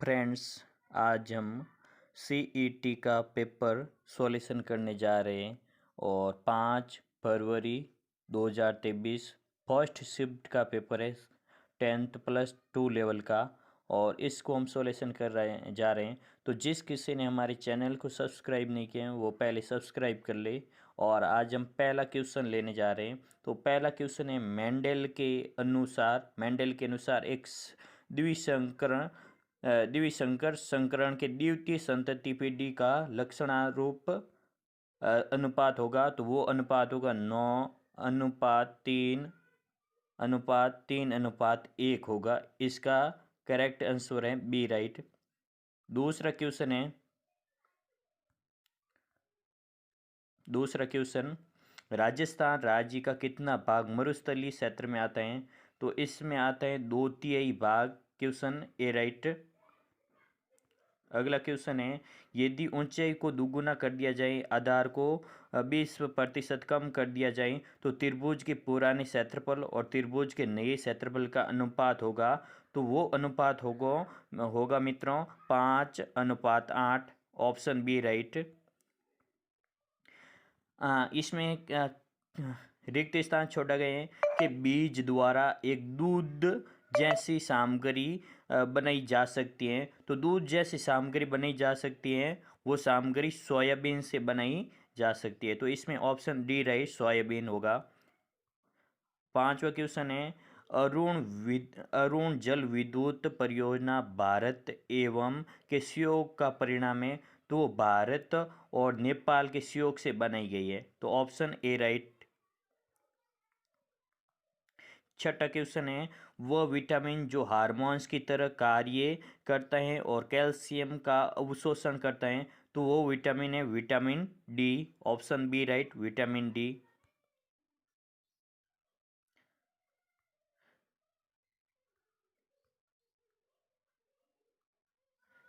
Friends, आज हम CET का पेपर सॉल्यूशन करने जा रहे हैं और 5 फरवरी 2023 फर्स्ट शिफ्ट का पेपर है 10th+2 लेवल का। और इसको हम सॉल्यूशन जा रहे हैं। तो जिस किसी ने हमारे चैनल को सब्सक्राइब नहीं किया है वो पहले सब्सक्राइब कर ले। और आज हम पहला क्वेश्चन लेने जा रहे हैं। तो पहला क्वेश्चन है, मेंडल के अनुसार एक द्विसंकरण द्विसंकर संकरण के द्वितीय संतति पीढ़ी का लक्षणारूप अनुपात होगा। तो वो अनुपात होगा 9:3:3:1 होगा। इसका करेक्ट आंसर है बी, राइट। दूसरा क्वेश्चन, राजस्थान राज्य का कितना भाग मरुस्थलीय क्षेत्र में आता है? तो इसमें आता है 2/3 भाग। क्वेश्चन ए, राइट। अगला क्वेश्चन है, यदि ऊंचाई को दुगुना कर दिया जाए, आधार को 20% कम कर दिया जाए तो त्रिभुज के पुराने क्षेत्रफल और त्रिभुज के नए क्षेत्रफल का अनुपात होगा। तो वो अनुपात होगा मित्रों 5:8। Option B, right. इसमें रिक्त स्थान छोड़ा गया है कि बीज द्वारा एक दूध जैसी सामग्री बनाई जा सकती है। तो दूध जैसी सामग्री बनाई जा सकती है, वो सामग्री सोयाबीन से बनाई जा सकती है। तो इसमें ऑप्शन डी, राइट, सोयाबीन होगा। 5वां क्वेश्चन है, अरुण जल विद्युत परियोजना भारत एवं के सहयोग का परिणाम है। तो भारत और नेपाल के सहयोग से बनाई गई है। तो ऑप्शन ए, राइट। 6वां क्वेश्चन है, वह विटामिन जो हार्मोन्स की तरह कार्य करता है और कैल्शियम का अवशोषण करता है। तो वो विटामिन है vitamin D. Option B, right, vitamin D.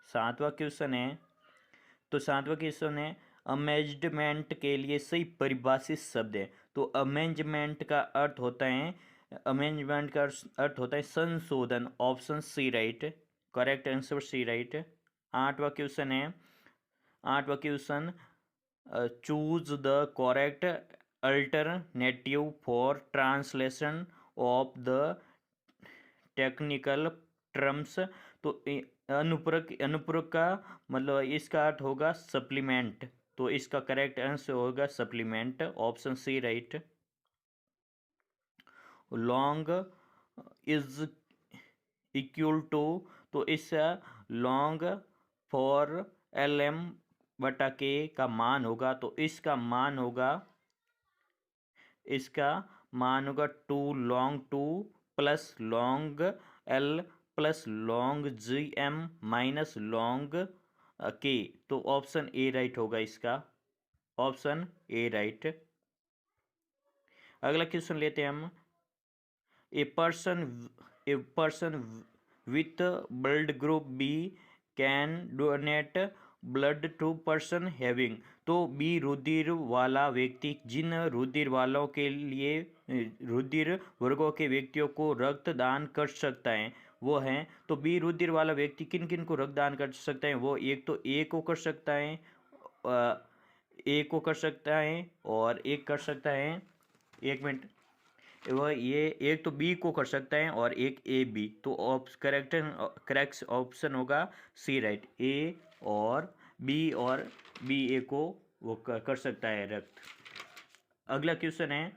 7वां क्वेश्चन है, तो 7वां क्वेश्चन है, अमेंडमेंट के लिए सही परिभाषित शब्द है। तो अमेंडमेंट का अर्थ होता है संशोधन। Option C, right. Correct answer C, right. 8वां क्वेश्चन है, 8वां question, choose the correct alternative for translation of the technical terms. तो अनुपूरक का मतलब इसका अर्थ होगा सप्लीमेंट। तो इसका करेक्ट आंसर होगा supplement. Option C, right. Log is equal to, तो इसका लॉन्ग फॉर LM/K का मान होगा। तो इसका मान होगा 2 log 2 plus log L plus log GM minus log K। तो ऑप्शन ए, राइट होगा इसका। Option A, right. अगला क्वेश्चन लेते हैं हम, A person with blood group B can donate blood to person having. तो बी रुधिर वाला व्यक्ति जिन रुधिर वालों के लिए रुधिर वर्गों के व्यक्तियों को रक्त दान कर सकता है वो है। तो बी रुधिर वाला व्यक्ति किन किन को रक्त दान कर सकता है? वो एक तो ए को कर सकता है, और एक कर सकता है, एक मिनट, वह ये एक तो बी को कर सकता है और एक ए बी। तो करेक्ट ऑप्शन होगा सी, राइट। बी ए को वो कर सकता है रक्त। अगला क्वेश्चन है,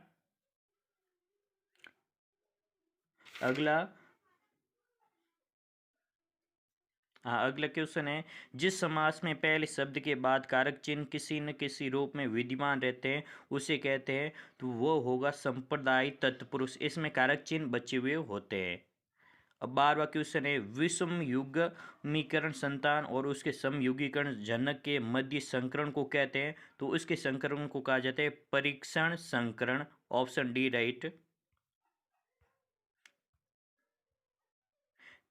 अगला क्वेश्चन है, जिस समास में पहले शब्द के बाद कारक चिन्ह किसी न किसी रूप में विद्यमान रहते हैं उसे कहते हैं। तो वो होगा संप्रदाय तत्पुरुष। इसमें कारक चिन्ह बचे हुए होते हैं। अब 12वां क्वेश्चन है, विषम युग्मीकरण संतान और उसके समयुगीकरण जनक के मध्य संकरण को कहते हैं। तो उसके संकरण को कहा जाता है परीक्षण संकरण। Option D, right.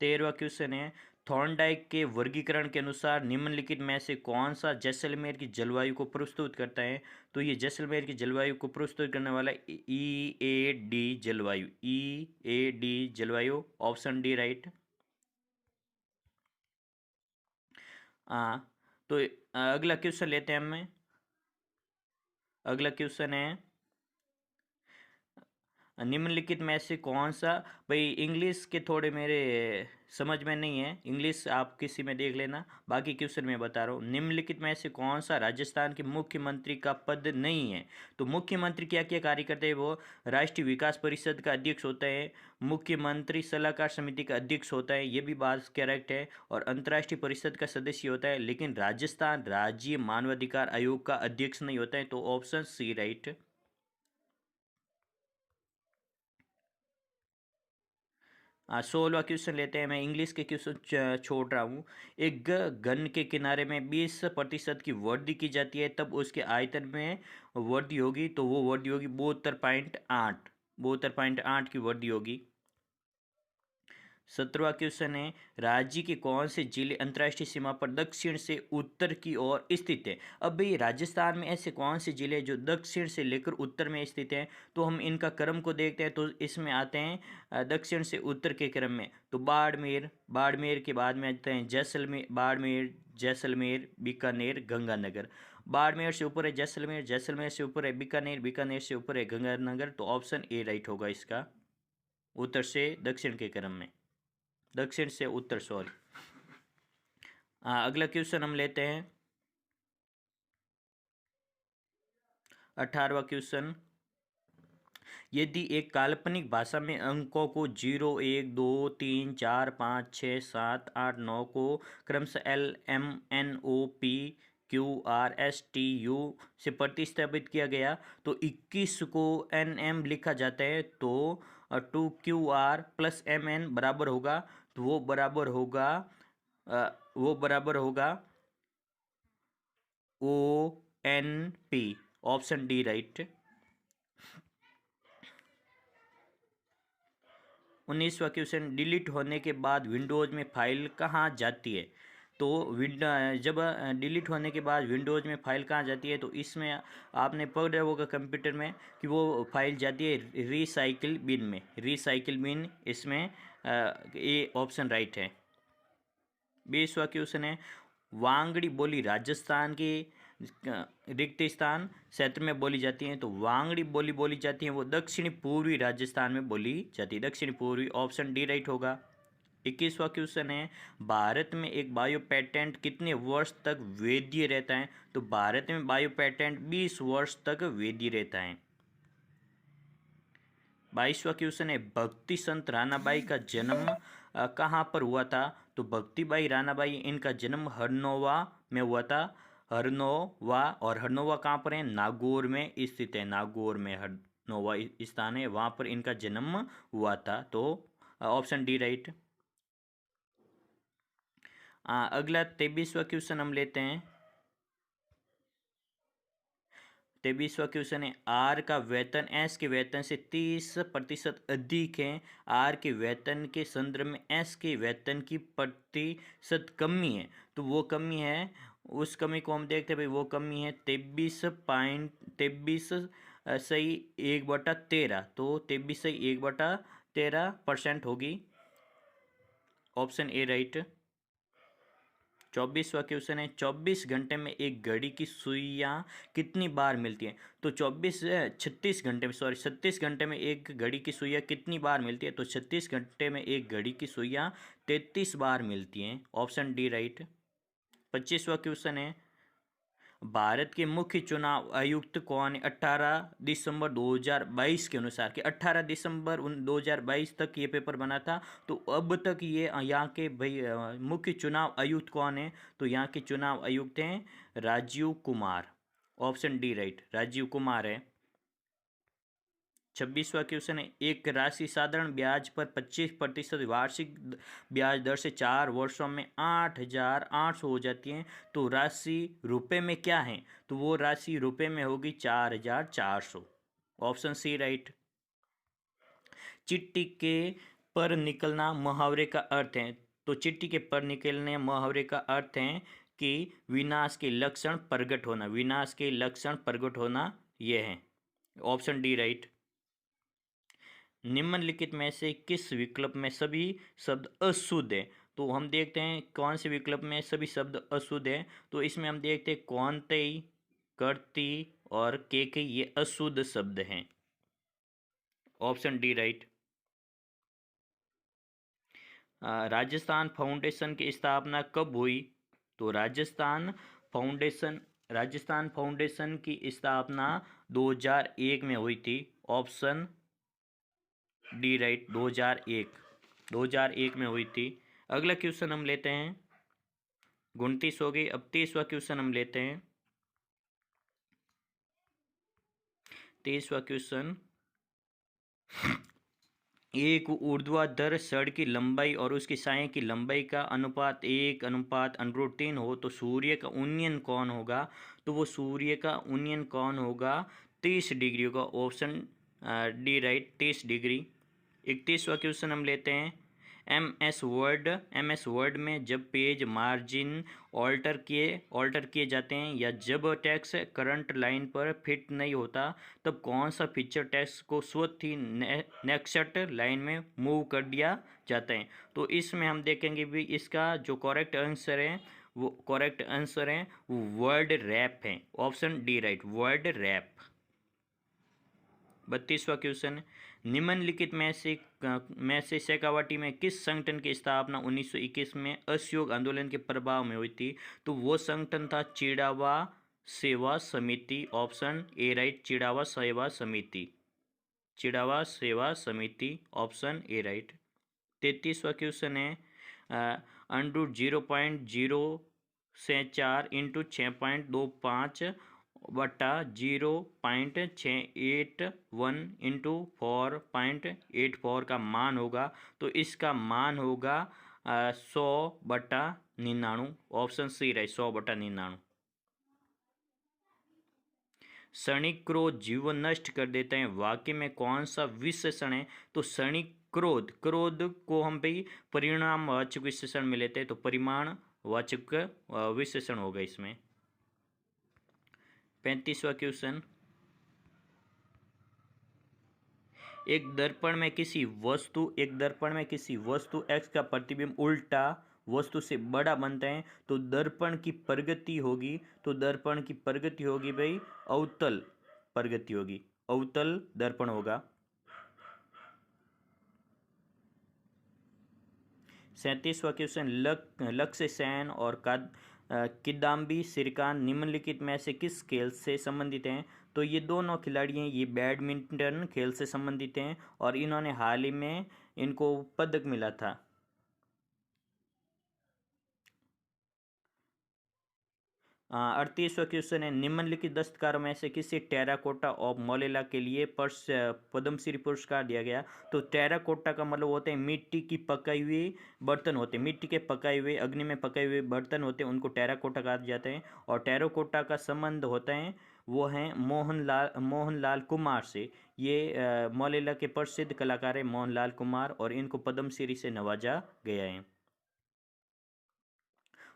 13वां क्वेश्चन है, थॉर्नडाइक के वर्गीकरण के अनुसार निम्नलिखित में से कौन सा जैसलमेर की जलवायु को प्रस्तुत करता है? तो ये जैसलमेर की जलवायु को प्रस्तुत करने वाला ई ए डी जलवायु। Option D, right. हाँ, तो अगला क्वेश्चन लेते हैं हमें। अगला क्वेश्चन है निम्नलिखित में से कौन सा, भाई इंग्लिश के थोड़े मेरे समझ में नहीं है, इंग्लिश आप किसी में देख लेना, बाकी क्वेश्चन मैं बता रहा हूँ। निम्नलिखित में से कौन सा राजस्थान के मुख्यमंत्री का पद नहीं है? तो मुख्यमंत्री क्या क्या कार्य करते हैं? वो राष्ट्रीय विकास परिषद का अध्यक्ष होता है, मुख्यमंत्री सलाहकार समिति का अध्यक्ष होता है, ये भी बात करेक्ट है, और अंतर्राष्ट्रीय परिषद का सदस्य होता है, लेकिन राजस्थान राज्य मानवाधिकार आयोग का अध्यक्ष नहीं होता है। तो ऑप्शन सी राइट। 16वां क्वेश्चन लेते हैं। मैं इंग्लिश के क्वेश्चन छोड़ रहा हूँ। एक घन के किनारे में 20% की वृद्धि की जाती है, तब उसके आयतन में वृद्धि होगी, तो वो वृद्धि होगी 72.8, 72.8 की वृद्धि होगी। 17वां क्वेश्चन है राज्य के कौन से जिले अंतर्राष्ट्रीय सीमा पर दक्षिण से उत्तर की ओर स्थित है? अब भाई राजस्थान में ऐसे कौन से जिले जो दक्षिण से लेकर उत्तर में स्थित हैं? तो हम इनका क्रम को देखते हैं, तो इसमें आते हैं दक्षिण से उत्तर के क्रम में, तो बाड़मेर, बाड़मेर के बाद में आते हैं जैसलमेर, बाड़मेर, जैसलमेर, बीकानेर, गंगानगर। बाड़मेर से ऊपर है जैसलमेर, जैसलमेर से ऊपर है बीकानेर, बीकानेर से ऊपर है गंगानगर। तो ऑप्शन ए राइट होगा इसका, उत्तर से दक्षिण के क्रम में, दक्षिण से उत्तर, सॉरी। अगला क्वेश्चन हम लेते हैं 18वां क्वेश्चन। यदि एक काल्पनिक भाषा में अंकों को 0 1 2 3 4 5 6 7 8 9 को क्रमशः LMNOP QRSTU से प्रतिस्थापित किया गया, तो 21 को NM लिखा जाता है, तो 2QR+MN बराबर होगा, तो वो बराबर होगा ONP, ऑप्शन डी राइट। 19वां क्वेश्चन, डिलीट होने के बाद विंडोज़ में फाइल कहाँ जाती है? तो जब डिलीट होने के बाद विंडोज़ में फाइल कहाँ जाती है? तो इसमें आपने पढ़ा होगा कंप्यूटर में कि वो फाइल जाती है रिसाइकिल बिन में, रिसाइकिल बिन, इसमें ये ऑप्शन राइट है। 20वां क्वेश्चन है वांगड़ी बोली राजस्थान के रिक्त स्थान क्षेत्र में बोली जाती हैं, तो वांगड़ी बोली बोली जाती है वो दक्षिणी पूर्वी राजस्थान में बोली जाती है, दक्षिणी पूर्वी, ऑप्शन डी राइट होगा। 21वां क्वेश्चन है भारत में एक बायो पेटेंट कितने वर्ष तक वैध रहता है? तो भारत में बायो पेटेंट 20 वर्ष तक वैध रहता है। 22वां क्वेश्चन है भक्ति संत रानाबाई का जन्म कहाँ पर हुआ था? तो भक्तिबाई रानाबाई, इनका जन्म हरनोवा में हुआ था, हरनोवा, और हरनोवा कहाँ पर है? नागौर में स्थित है, नागौर में हरनोवा स्थान है, वहाँ पर इनका जन्म हुआ था, तो ऑप्शन डी राइट। अगला 23वां क्वेश्चन हम लेते हैं। 23वां क्वेश्चन है आर का वेतन एस के वेतन से 30% अधिक है, आर के वेतन के संदर्भ में एस के वेतन की प्रतिशत कमी है, तो वो कमी है, उस कमी को हम देखते हैं भाई, वो कमी है 23.13, तो 23.13% होगी, ऑप्शन ए राइट। 24वां क्वेश्चन है 24 घंटे में एक घड़ी की सुइयाँ कितनी बार मिलती हैं? तो 36 घंटे में एक घड़ी की सुइयाँ कितनी बार मिलती है? तो 36 घंटे में एक घड़ी की सुइयाँ 33 बार मिलती हैं, ऑप्शन डी राइट। 25वां क्वेश्चन है भारत के मुख्य चुनाव आयुक्त कौन है 18 दिसंबर 2022 के अनुसार? कि 18 दिसंबर 2022 तक ये पेपर बना था, तो अब तक ये यहाँ के भाई मुख्य चुनाव आयुक्त कौन है? तो यहाँ के चुनाव आयुक्त हैं Rajiv Kumar, option D right, Rajiv Kumar है। 26वां क्वेश्चन है एक राशि साधारण ब्याज पर 25% वार्षिक ब्याज दर से 4 वर्षों में 8,800 हो जाती है, तो राशि रुपए में क्या है? तो वो राशि रुपए में होगी 4,400, ऑप्शन सी राइट। चिट्ठी के पर निकलना मुहावरे का अर्थ है, तो चिट्ठी के पर निकलने मुहावरे का अर्थ है कि विनाश के लक्षण प्रकट होना, विनाश के लक्षण प्रकट होना, ये है, ऑप्शन डी राइट। निम्नलिखित में से किस विकल्प में सभी शब्द अशुद्ध है? तो हम देखते हैं कौन से विकल्प में सभी शब्द अशुद्ध हैं। तो इसमें हम देखते हैं कौनतई, करती और केकई ये अशुद्ध शब्द हैं। Option D right. Rajasthan foundation की स्थापना कब हुई? तो राजस्थान फाउंडेशन की स्थापना 2001 में हुई थी। ऑप्शन डी राइट, 2001 में हुई थी। अगला क्वेश्चन हम लेते हैं, 29 हो गई। अब 30वां क्वेश्चन हम लेते हैं। 30वां क्वेश्चन, एक ऊर्ध्वाधर छड़ की लंबाई और उसकी साए की लंबाई का अनुपात 1:3 हो तो सूर्य का उन्नयन कोण होगा। तो वो सूर्य का उन्नयन कोण होगा 30 डिग्री होगा। Option D right, 30 degree. 31वां क्वेश्चन हम लेते हैं। एमएस वर्ड में जब पेज मार्जिन ऑल्टर किए जाते हैं या जब टेक्स्ट करंट लाइन पर फिट नहीं होता तब कौन सा फीचर टेक्स्ट को स्वतः ही नेक्स्ट लाइन में मूव कर दिया जाता है? तो इसमें हम देखेंगे भी इसका जो करेक्ट आंसर है वो वर्ड रैप है। Option D right, word wrap. 32वां क्वेश्चन, निम्नलिखित में से शेखावाटी में किस संगठन की स्थापना 1921 में असहयोग आंदोलन के प्रभाव में हुई थी? तो वो संगठन था Chirawa Seva Samiti. Option A right, Chirawa Seva Samiti. Option A right. 33वां क्वेश्चन है, अंडरूट 0.0 इंटू 6.25 बटा 0.681 इंटू 4.84 का मान होगा। तो इसका मान होगा 100/99। Option C right, 100/99। क्षणिक क्रोध जीवन नष्ट कर देता है, वाक्य में कौन सा विशेषण है? तो क्षणिक क्रोध को हम भाई परिणामवाचक विशेषण में लेते हैं, तो परिमाणवाचक विशेषण होगा इसमें। 35वां क्वेश्चन, एक दर्पण में किसी वस्तु एक्स का प्रतिबिंब उल्टा वस्तु से बड़ा बनता है तो दर्पण की प्रगति होगी भाई अवतल प्रगति होगी, अवतल दर्पण होगा। 37वां क्वेश्चन, लक्ष्य सेन और किदाम्बी श्रीकांत निम्नलिखित में से किस खेल से संबंधित हैं? तो ये दोनों खिलाड़ी हैं, ये बैडमिंटन खेल से संबंधित हैं और इन्होंने हाल ही में इनको पदक मिला था। 38वां क्वेश्चन है, निम्नलिखित दस्तकारों में से किसी टेराकोटा ऑफ मोलेला के लिए पद्मश्री पुरस्कार दिया गया? तो टेराकोटा का मतलब होते हैं मिट्टी की पकाई हुई बर्तन होते हैं, मिट्टी के पकाए हुए अग्नि में पकाए हुए बर्तन होते हैं, उनको टेराकोटा कहा जाते हैं। और टेराकोटा का संबंध होता है वो हैं मोहनलाल कुमार से। ये मोलेला के प्रसिद्ध कलाकार है मोहनलाल कुमार और इनको पद्मश्री से नवाजा गया है।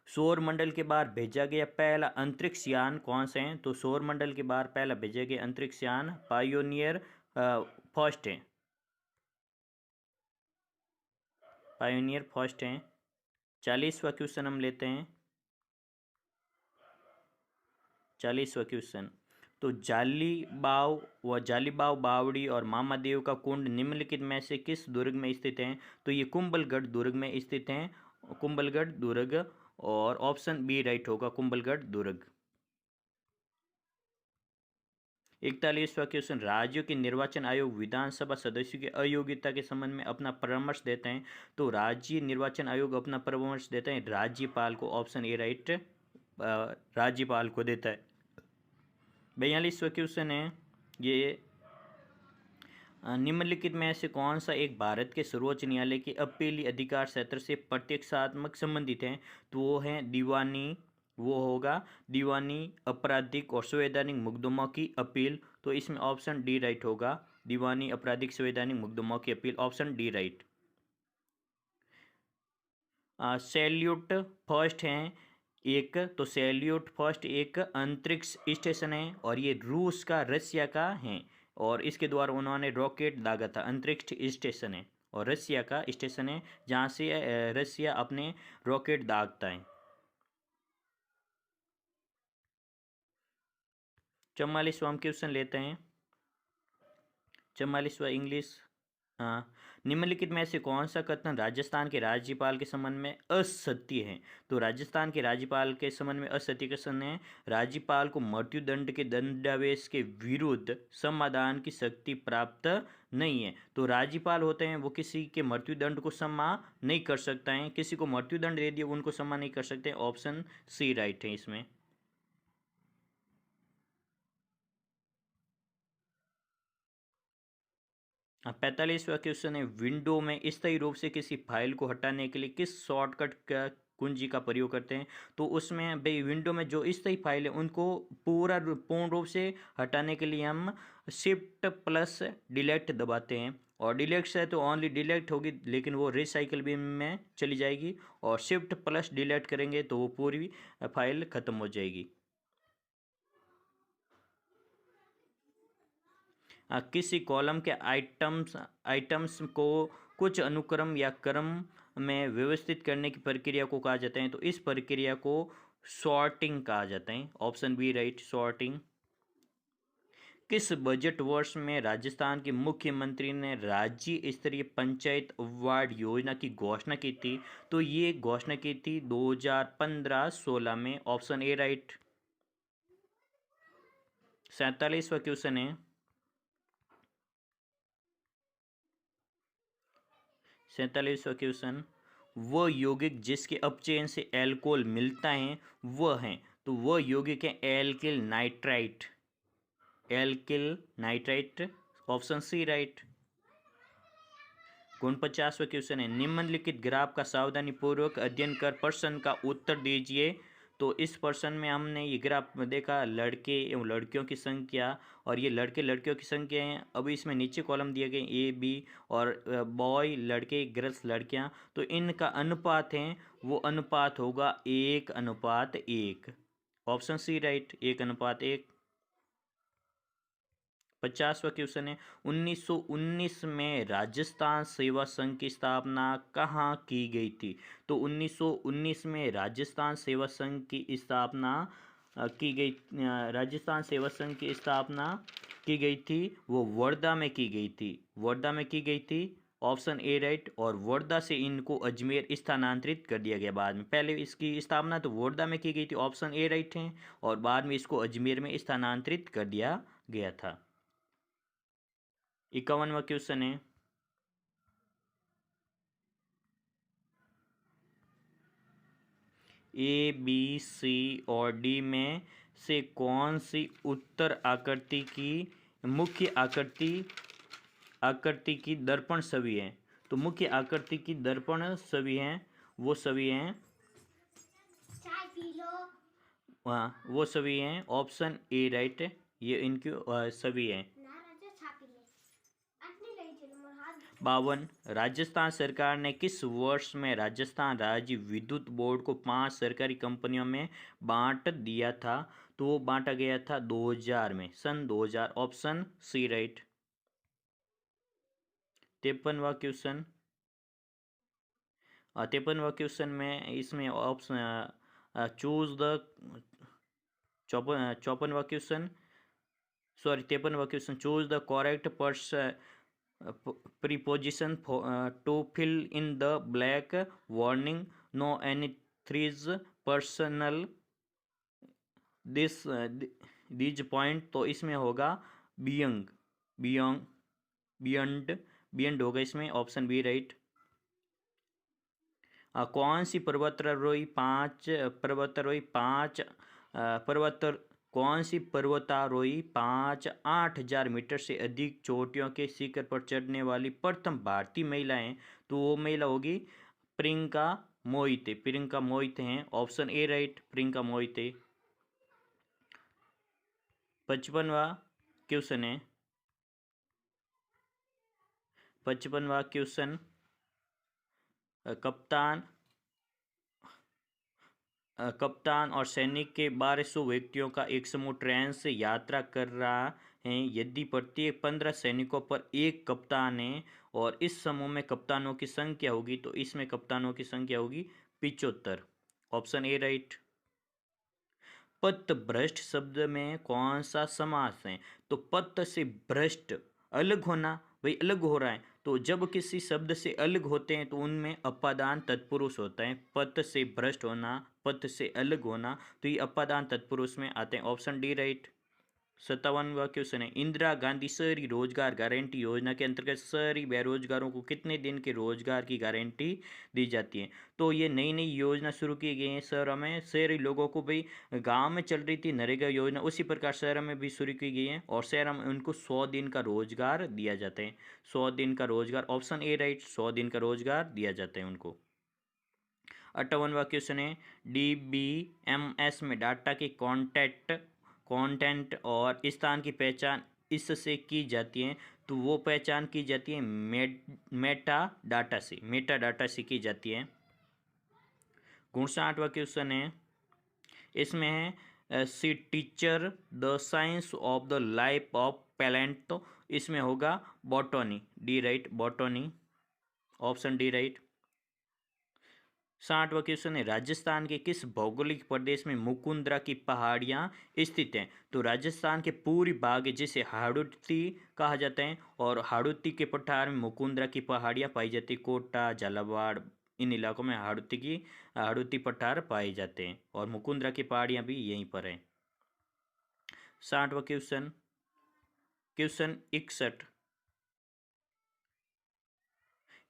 सौर मंडल के बाहर भेजा गया पहला अंतरिक्ष यान कौन से हैं? तो सौर मंडल के बाहर पहला भेजा गया अंतरिक्ष यान पायोनियर फर्स्ट है। 40वां क्वेश्चन हम लेते हैं। 40वां क्वेश्चन, तो जालीबाव बावड़ी और मामादेव का कुंड निम्नलिखित में से किस दुर्ग में स्थित हैं? तो ये कुंभलगढ़ दुर्ग में स्थित हैं, कुंभलगढ़ दुर्ग। और ऑप्शन बी राइट होगा, कुंभलगढ़ दुर्ग। 41वां क्वेश्चन, राज्यों के निर्वाचन आयोग विधानसभा सदस्यों की अयोग्यता के संबंध में अपना परामर्श देते हैं। तो राज्य निर्वाचन आयोग अपना परामर्श देता है राज्यपाल को। ऑप्शन ए राइट, राज्यपाल को देता है। 42वां क्वेश्चन है, ये निम्नलिखित में से कौन सा एक भारत के सर्वोच्च न्यायालय के अपीली अधिकार क्षेत्र से प्रत्यक्षात्मक संबंधित है? तो वो है दीवानी आपराधिक और संवैधानिक मुकदमों की अपील। तो इसमें ऑप्शन डी राइट होगा, दीवानी आपराधिक संवैधानिक मुकदमों की appeal. Option D right. Salute first हैं एक, तो सैल्यूट फर्स्ट एक अंतरिक्ष स्टेशन है और ये रसिया का है और इसके द्वारा उन्होंने रॉकेट दागा था, अंतरिक्ष स्टेशन है। और रसिया का स्टेशन है जहाँ से रसिया अपने रॉकेट दागता है। 44वां हम क्वेश्चन लेते हैं। 44वां इंग्लिश। हाँ, निम्नलिखित में से कौन सा कथन राजस्थान के राज्यपाल के संबंध में असत्य है? तो राजस्थान के राज्यपाल के संबंध में असत्य कथन है, राज्यपाल को मृत्युदंड के दंडावेश के विरुद्ध समाधान की शक्ति प्राप्त नहीं है। तो राज्यपाल होते हैं वो किसी के मृत्युदंड को सम्मा नहीं कर सकता है, किसी को मृत्युदंड दे दिया उनको सम्मा नहीं कर सकते। ऑप्शन सी राइट है इसमें। 45वां क्वेश्चन है, विंडो में स्थायी रूप से किसी फाइल को हटाने के लिए किस शॉर्टकट का कुंजी का प्रयोग करते हैं? तो उसमें भाई विंडो में जो स्थायी फाइल है उनको पूर्ण रूप से हटाने के लिए हम शिफ्ट प्लस डिलीट दबाते हैं, और डिलीट से तो ओनली डिलीट होगी लेकिन वो रिसाइकल बिन में चली जाएगी, और शिफ्ट प्लस डिलीट करेंगे तो वो पूरी फाइल खत्म हो जाएगी। किसी कॉलम के आइटम्स को कुछ अनुक्रम या क्रम में व्यवस्थित करने की प्रक्रिया को कहा जाता है, तो इस प्रक्रिया को सॉर्टिंग कहा जाता है। Option B right, sorting. किस बजट वर्ष में राजस्थान के मुख्यमंत्री ने राज्य स्तरीय पंचायत अवार्ड योजना की घोषणा की थी? तो ये घोषणा की थी 2015-16 में। Option A right. 47वां क्वेश्चन है। 47वां क्वेश्चन, वो यौगिक जिसके अपचयन से एल्कोहल मिलता है वह है? तो वह यौगिक है alkyl nitrite. Alkyl nitrite. Option C right. 49वां क्वेश्चन है, निम्नलिखित ग्राफ का सावधानी पूर्वक अध्ययन कर प्रश्न का उत्तर दीजिए। तो इस प्रश्न में हमने ये ग्राफ देखा, लड़के एवं लड़कियों की संख्या, और ये लड़के लड़कियों की संख्या हैं। अभी इसमें नीचे कॉलम दिए गए ए बी, और बॉय लड़के गर्ल्स लड़कियां, तो इनका अनुपात है वो अनुपात होगा 1:1। Option C right, 1:1। 50वां क्वेश्चन है, 1919 में राजस्थान सेवा संघ की स्थापना कहाँ की गई थी? तो 1919 में राजस्थान सेवा संघ की स्थापना की गई, राजस्थान सेवा संघ की स्थापना की गई थी वो वर्धा में की गई थी। वर्धा में की गई थी। Option A right. और वर्धा से इनको अजमेर स्थानांतरित कर दिया गया बाद में। पहले इसकी स्थापना तो वर्धा में की गई थी, ऑप्शन ए राइट है, और बाद में इसको अजमेर में स्थानांतरित कर दिया गया था। 51वां क्वेश्चन है, ए बी सी और डी में से कौन सी उत्तर आकृति की मुख्य आकृति की दर्पण छवि है? तो मुख्य आकृति की दर्पण छवि है वो छवि है, वो छवि है ऑप्शन ए राइट। ये इनकी छवि है। 52, राजस्थान सरकार ने किस वर्ष में राजस्थान राज्य विद्युत बोर्ड को 5 सरकारी कंपनियों में बांट दिया था? तो वो बांटा गया था 2000 में, सन 2000। Option C right. 53वां क्वेश्चन। 53वां क्वेश्चन में इसमें ऑप्शन चूज द 54वां क्वेश्चन, सॉरी 53वां question, choose the correct preposition to fill in the blank warning no any threes personal this these point। तो इसमें होगा बियंग, बियंग, बियंड, बियंड होगा इसमें। Option B right. कौन सी कौन सी पर्वतारोही 5-8 हज़ार मीटर से अधिक चोटियों के शिखर पर चढ़ने वाली प्रथम भारतीय महिला हैं? तो वो महिला होगी प्रियंका मोहिते। प्रियंका मोहिते हैं। Option A right, Priyanka Mohite. 55वां क्वेश्चन है। 55वां क्वेश्चन, कप्तान और सैनिक के 1200 व्यक्तियों का एक समूह ट्रेन से यात्रा कर रहा हैं यदि प्रत्येक 15 सैनिकों पर एक कप्तान है और इस समूह में कप्तानों की संख्या होगी तो इसमें कप्तानों की संख्या होगी 75। Option A right. पथभ्रष्ट शब्द में कौन सा समास है? तो पथ से भ्रष्ट अलग होना, भाई अलग हो रहा है, तो जब किसी शब्द से अलग होते हैं तो उनमें अपादान तत्पुरुष होता है। पथ से भ्रष्ट होना, पथ से अलग होना, तो ये अपादान तत्पुरुष में आते हैं। Option D right. 57वां क्वेश्चन है, इंदिरा गांधी शहरी रोजगार गारंटी योजना के अंतर्गत शहरी बेरोजगारों को कितने दिन के रोजगार की गारंटी दी जाती है? तो ये नई नई योजना शुरू की गई है शहरों में, शहरी लोगों को भाई गांव में चल रही थी नरेगा योजना, उसी प्रकार शहरों में भी शुरू की गई है और शहरों में उनको 100 दिन का रोजगार दिया जाता है। 100 दिन का रोजगार, ऑप्शन ए राइट, 100 दिन का रोजगार दिया जाता है उनको। 58वां क्वेश्चन है, DBMS में डाटा के कंटेंट और स्थान की पहचान इससे की जाती है, तो वो पहचान की जाती है मेटा डाटा से की जाती है। 59वां क्वेश्चन है, इसमें है C teacher the science of the life of plant, तो इसमें होगा botany, D right, botany, option D right. 60वां क्वेश्चन है, राजस्थान के किस भौगोलिक प्रदेश में मुकुंदरा की पहाड़ियाँ स्थित हैं? तो राजस्थान के पूर्वी भाग जिसे हाड़ौती कहा जाता है और हाड़ौती के पठार में मुकुंदरा की पहाड़ियाँ पाई जाती है। कोटा, झालावाड़, इन इलाकों में हाड़ौती पठार पाए जाते हैं और मुकुंदरा की पहाड़ियाँ भी यहीं पर हैं। 60वां क्वेश्चन 61,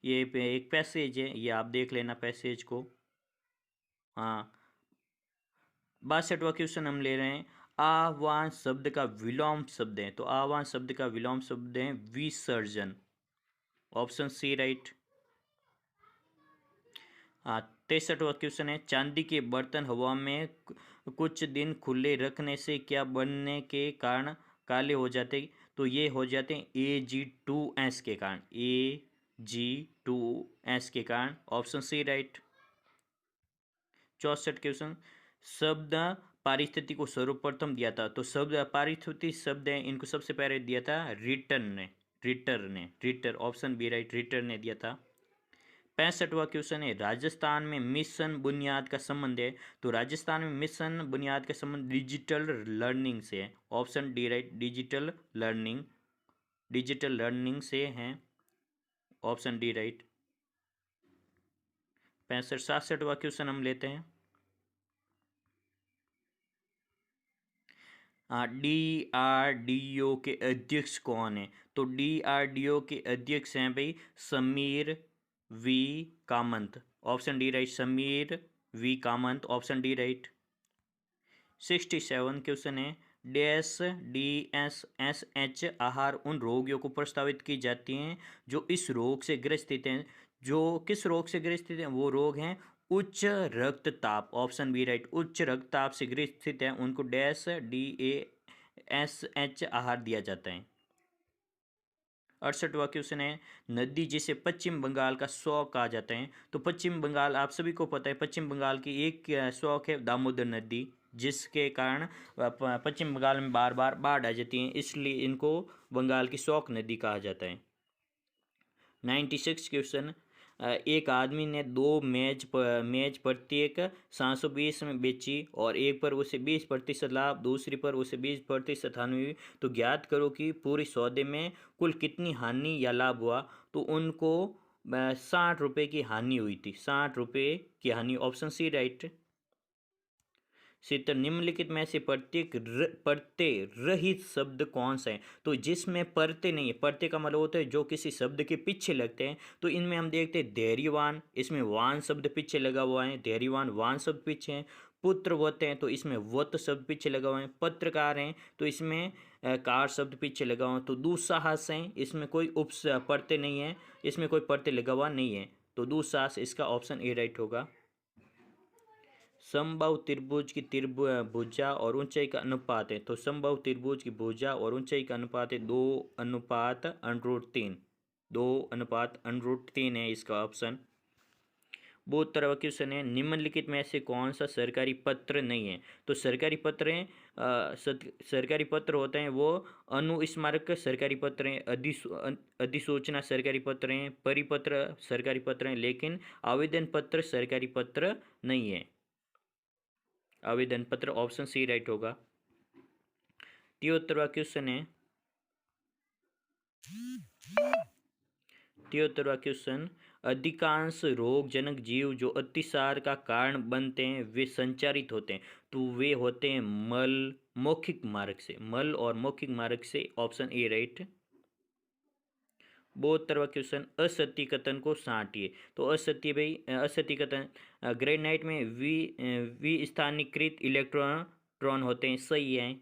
ये एक पैसेज है, ये आप देख लेना पैसेज को। हाँ, 62वां क्वेश्चन हम ले रहे हैं, आह्वान शब्द का विलोम शब्द है, तो आह्वान शब्द का विलोम शब्द है विसर्जन, ऑप्शन सी राइट। हाँ, 63वां क्वेश्चन है, चांदी के बर्तन हवा में कुछ दिन खुले रखने से क्या बनने के कारण काले हो जाते? तो ये हो जाते हैं Ag2S के कारण, Ag2S के कारण, ऑप्शन सी राइट। 64 क्वेश्चन, शब्द पारिस्थिति को सर्वप्रथम दिया था, तो शब्द पारिस्थिति शब्द है, इनको सबसे पहले दिया था Ritter, option B right, Ritter ने दिया था। 65वां क्वेश्चन है, राजस्थान में मिशन बुनियाद का संबंध है, तो राजस्थान में मिशन बुनियाद का संबंध डिजिटल लर्निंग से है, option D right, digital learning से है, ऑप्शन डी राइट। 67वां क्वेश्चन हम लेते हैं, DRDO के अध्यक्ष कौन है? तो DRDO के अध्यक्ष हैं भाई Samir V Kamant, option D right, Samir V Kamant, option D right. 67 question है, DSH आहार उन रोगियों को प्रस्तावित की जाती हैं जो इस रोग से ग्रसित हैं, जो किस रोग से ग्रसित हैं? वो रोग हैं उच्च रक्तचाप, ऑप्शन बी राइट, उच्च रक्तचाप से ग्रसित हैं उनको DASH आहार दिया जाता है। 68वां क्वेश्चन है, नदी जिसे पश्चिम बंगाल का शौक कहा जाता है, तो पश्चिम बंगाल आप सभी को पता है, पश्चिम बंगाल की एक शौक है दामोदर नदी, जिसके कारण पश्चिम बंगाल में बार बार बाढ़ आ जाती है, इसलिए इनको बंगाल की शौक नदी कहा जाता है। 96 क्वेश्चन, एक आदमी ने दो मेज प्रत्येक 720 में बेची और एक पर उसे 20% लाभ, दूसरी पर उसे 20% हानि हुई, तो ज्ञात करो कि पूरे सौदे में कुल कितनी हानि या लाभ हुआ? तो उनको 60 रुपये की हानि हुई थी, 60 रुपये की हानि, ऑप्शन सी राइट। चित्र निम्नलिखित में से प्रत्यय रहित शब्द कौन सा है? तो जिसमें प्रत्यय नहीं है, प्रत्यय का मतलब होता है जो किसी शब्द के पीछे लगते हैं, तो इनमें हम देखते हैं धैर्यवान, इसमें वान शब्द पीछे लगा हुआ है, धैर्यवान वान शब्द पीछे है। पुत्रवत हैं तो इसमें वत शब्द पीछे लगा हुआ है। पत्रकार हैं तो इसमें कार शब्द पीछे लगा हुआ है। तो दुस्साहस हैं, इसमें कोई प्रत्यय नहीं है, इसमें कोई प्रत्यय लगा हुआ नहीं है, तो दुस्साहस, इसका ऑप्शन ए राइट होगा। समबाहु त्रिभुज की भुजा और ऊंचाई का अनुपात है, तो समबाहु त्रिभुज की भुजा और ऊंचाई का अनुपात है 2:3, 2:3 है इसका ऑप्शन। बहुत तरह का क्वेश्चन है, निम्नलिखित में से कौन सा सरकारी पत्र नहीं है? तो सरकारी पत्र हैं, सरकारी पत्र होते हैं वो अनुस्मारक सरकारी पत्र हैं, अधिसूचना सरकारी पत्र हैं, परिपत्र सरकारी पत्र हैं, लेकिन आवेदन पत्र सरकारी पत्र नहीं है। आवेदन पत्र ऑप्शन सी राइट होगा। 73वां क्वेश्चन है, 73वां क्वेश्चन, अधिकांश रोगजनक जीव जो अतिसार का कारण बनते हैं वे संचारित होते हैं, तो वे होते हैं मल, मौखिक मार्ग से, मल और मौखिक मार्ग से, ऑप्शन ए राइट। 72वां क्वेश्चन, असत्य कथन को साटिए। तो असत्य भाई, असत्य कथन, ग्रेनाइट में विस्थानीकृत इलेक्ट्रॉन होते हैं, सही है।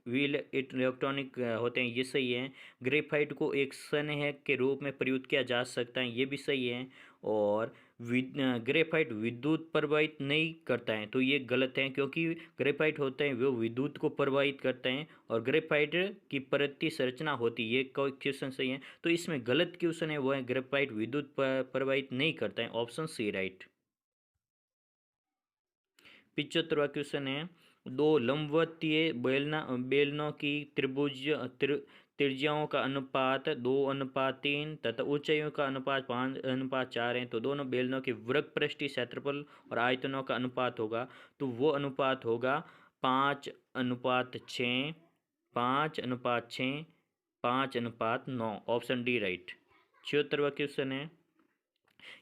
व्हील इलेक्ट्रॉनिक होते हैं, ये सही है। ग्रेफाइट को एक संग्रहक के रूप में प्रयुक्त किया जा सकता है, ये भी सही है। और ग्रेफाइट विद्युत प्रवाहित नहीं करता है, तो ये गलत है, क्योंकि ग्रेफाइट होते हैं वो विद्युत को प्रवाहित करते हैं और ग्रेफाइट की परत संरचना होती है, ये क्वेश्चन सही है। तो इसमें गलत क्वेश्चन है वो है ग्रेफाइट विद्युत प्रवाहित नहीं करता है, ऑप्शन सी राइट। 75वां क्वेश्चन है, दो लंबवतीय बेलनों की त्रिज्याओं का अनुपात 2:3 तथा ऊंचाइयों का अनुपात 5:4 है, तो दोनों बेलनों के वृत्तपृष्ठीय क्षेत्रफल और आयतनों का अनुपात होगा, तो वो अनुपात होगा 5:6, 5:6, 5:9, ऑप्शन डी राइट। 76वां क्वेश्चन है,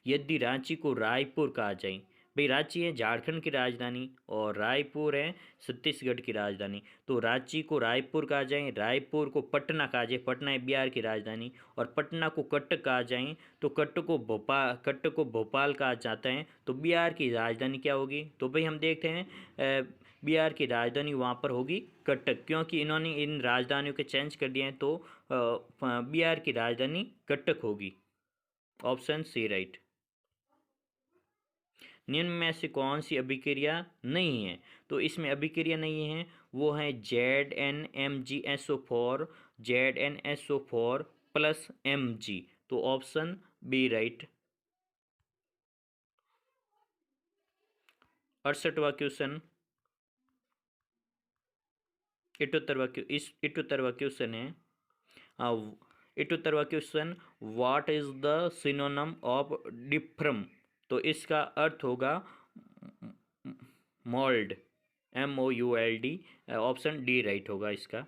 यदि रांची को रायपुर कहा जाए, भाई रांची है झारखंड की राजधानी और रायपुर है छत्तीसगढ़ की राजधानी, तो रांची को रायपुर कहा जाए, रायपुर को पटना कहा जाए, पटना है बिहार की राजधानी, और पटना को कटक कहा जाए तो कटक को भोपाल कहा जाता है, तो बिहार की राजधानी क्या होगी? तो भाई हम देखते हैं, बिहार की राजधानी वहाँ पर होगी कटक, क्योंकि इन्होंने इन राजधानियों के चेंज कर दिए हैं, तो बिहार की राजधानी कटक होगी, ऑप्शन सी राइट। निम्न में से कौन सी अभिक्रिया नहीं है? तो इसमें अभिक्रिया नहीं है वो है ZnMgSO4, ZnSO4 प्लस Mg, तो ऑप्शन बी राइट। 68वां क्वेश्चन, 78वां क्वेश्चन है, 78वां question, what is the synonym of deform? तो इसका अर्थ होगा mould, MOULD, option D right होगा इसका।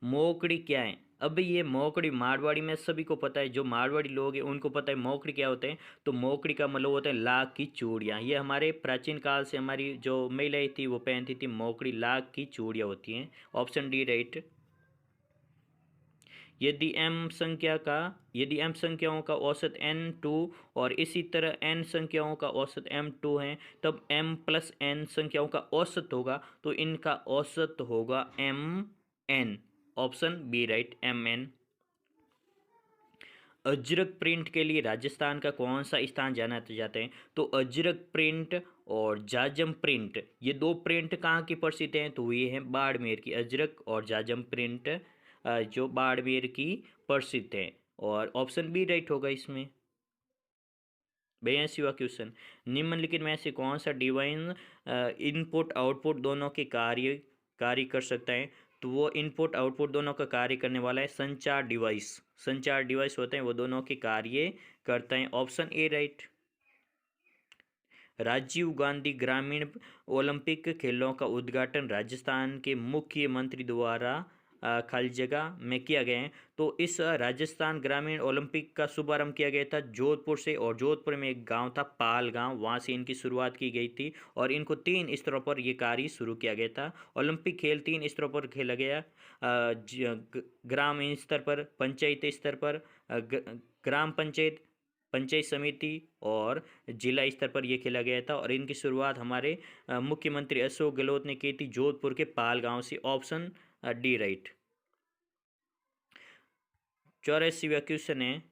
मोकड़ी क्या है? अब ये मोकड़ी मारवाड़ी में सभी को पता है, जो मारवाड़ी लोग हैं उनको पता है मोकड़ी क्या होते हैं। तो मोकड़ी का मतलब होता है लाख की चूड़ियाँ, ये हमारे प्राचीन काल से हमारी जो महिलाएं थी वो पहनती थी मोकड़ी, लाख की चूड़ियाँ होती हैं, ऑप्शन डी राइट। यदि m संख्याओं का औसत n2 और इसी तरह n संख्याओं का औसत m2 है, तब m प्लस n संख्याओं का औसत होगा, तो इनका औसत होगा mn, option B right, mn। Ajrak print के लिए राजस्थान का कौन सा स्थान जाना जाता है? तो अजरक प्रिंट और जाजम प्रिंट, ये दो प्रिंट कहाँ की प्रसिद्ध हैं? तो ये हैं बाड़मेर की, अजरक और जाजम प्रिंट जो बाड़मेर की प्रसिद्ध है, और ऑप्शन बी राइट होगा इसमें। 82वां क्वेश्चन, निम्नलिखित में से कौन सा डिवाइन इनपुट आउटपुट दोनों के कार्य कर सकता है? तो वो इनपुट आउटपुट दोनों का कार्य करने वाला है संचार डिवाइस, संचार डिवाइस होते हैं वो दोनों के कार्य करते हैं, option A right. Rajiv Gandhi ग्रामीण ओलंपिक खेलों का उद्घाटन राजस्थान के मुख्यमंत्री द्वारा खाली जगह में किया गया है, तो इस राजस्थान ग्रामीण ओलंपिक का शुभारंभ किया गया था जोधपुर से, और जोधपुर में एक गांव था पाल गांव, वहां से इनकी शुरुआत की गई थी, और इनको 3 स्तरों पर ये कार्य शुरू किया गया था। ओलंपिक खेल 3 स्तरों पर खेला गया, ग्रामीण स्तर पर, पंचायत स्तर पर, ग्राम पंचायत, पंचायत समिति और जिला स्तर पर यह खेला गया था, और इनकी शुरुआत हमारे मुख्यमंत्री अशोक गहलोत ने की थी जोधपुर के पाल गांव से, ऑप्शन डी राइट। 84वां क्वेश्चन है,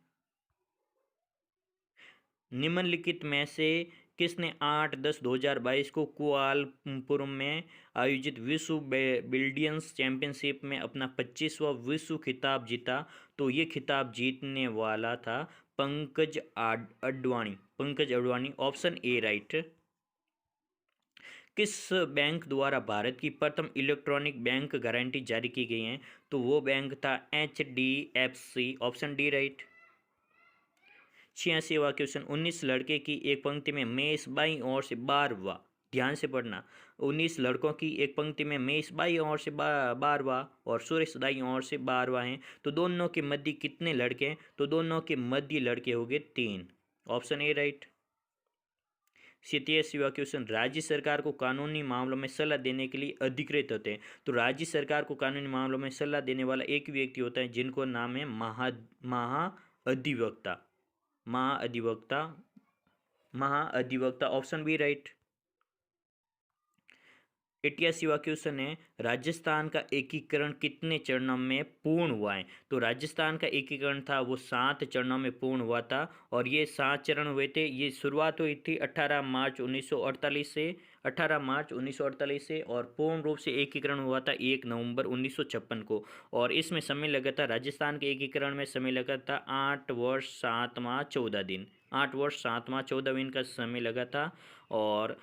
निम्नलिखित में से किसने 8/10/2022 को कुआलालंपुर में आयोजित विश्व बिलियर्ड्स चैंपियनशिप में अपना 25वां विश्व खिताब जीता? तो ये खिताब जीतने वाला था Pankaj Advani option A right. किस बैंक द्वारा भारत की प्रथम इलेक्ट्रॉनिक बैंक गारंटी जारी की गई है? तो वो बैंक था HDFC, ऑप्शन डी राइट। 86वां क्वेश्चन, 19 लड़के की एक पंक्ति में मेष बाईं ओर से 12वां, ध्यान से पढ़ना, 19 लड़कों की एक पंक्ति में मेष बाईं ओर से 12वां और सुरेश दाईं ओर से 12वां हैं, तो दोनों के मध्य कितने लड़के हैं? तो दोनों के मध्य लड़के हो गए 3, ऑप्शन ए राइट। 87वां क्वेश्चन, राज्य सरकार को कानूनी मामलों में सलाह देने के लिए अधिकृत होते हैं, तो राज्य सरकार को कानूनी मामलों में सलाह देने वाला एक व्यक्ति होता है जिनको नाम है महाअधिवक्ता। महाअधिवक्ता ऑप्शन बी राइट। 88वां क्वेश्चन है, राजस्थान का एकीकरण कितने चरणों में पूर्ण हुआ है? तो राजस्थान का एकीकरण था वो 7 चरणों में पूर्ण हुआ था, और ये 7 चरण हुए थे। ये शुरुआत हुई थी 18 मार्च 1948 से, और पूर्ण रूप से एकीकरण हुआ था 1 नवंबर 1956 को। और इसमें समय लगा था, राजस्थान के एकीकरण में समय लगा था 8 वर्ष 7 माह 14 दिन, 8 वर्ष 7 माह 14 दिन का समय लगा था, और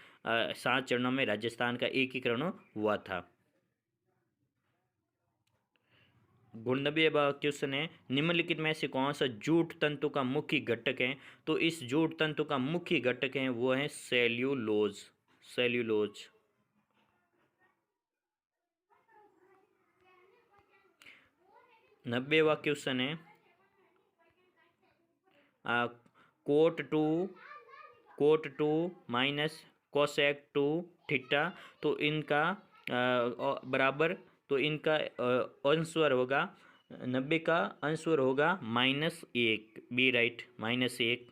7 चरणों में राजस्थान का एकीकरण हुआ था। 92वां क्वेश्चन है, निम्नलिखित में से कौन सा जूट तंतु का मुख्य घटक है? तो इस जूट तंतु का मुख्य घटक है वो है सेल्यूलोज। 90वां क्वेश्चन है, cot two minus cosec two theta, तो इनका बराबर, तो इनका आंसर होगा 90 का आंसर होगा -1, बी राइट, -1।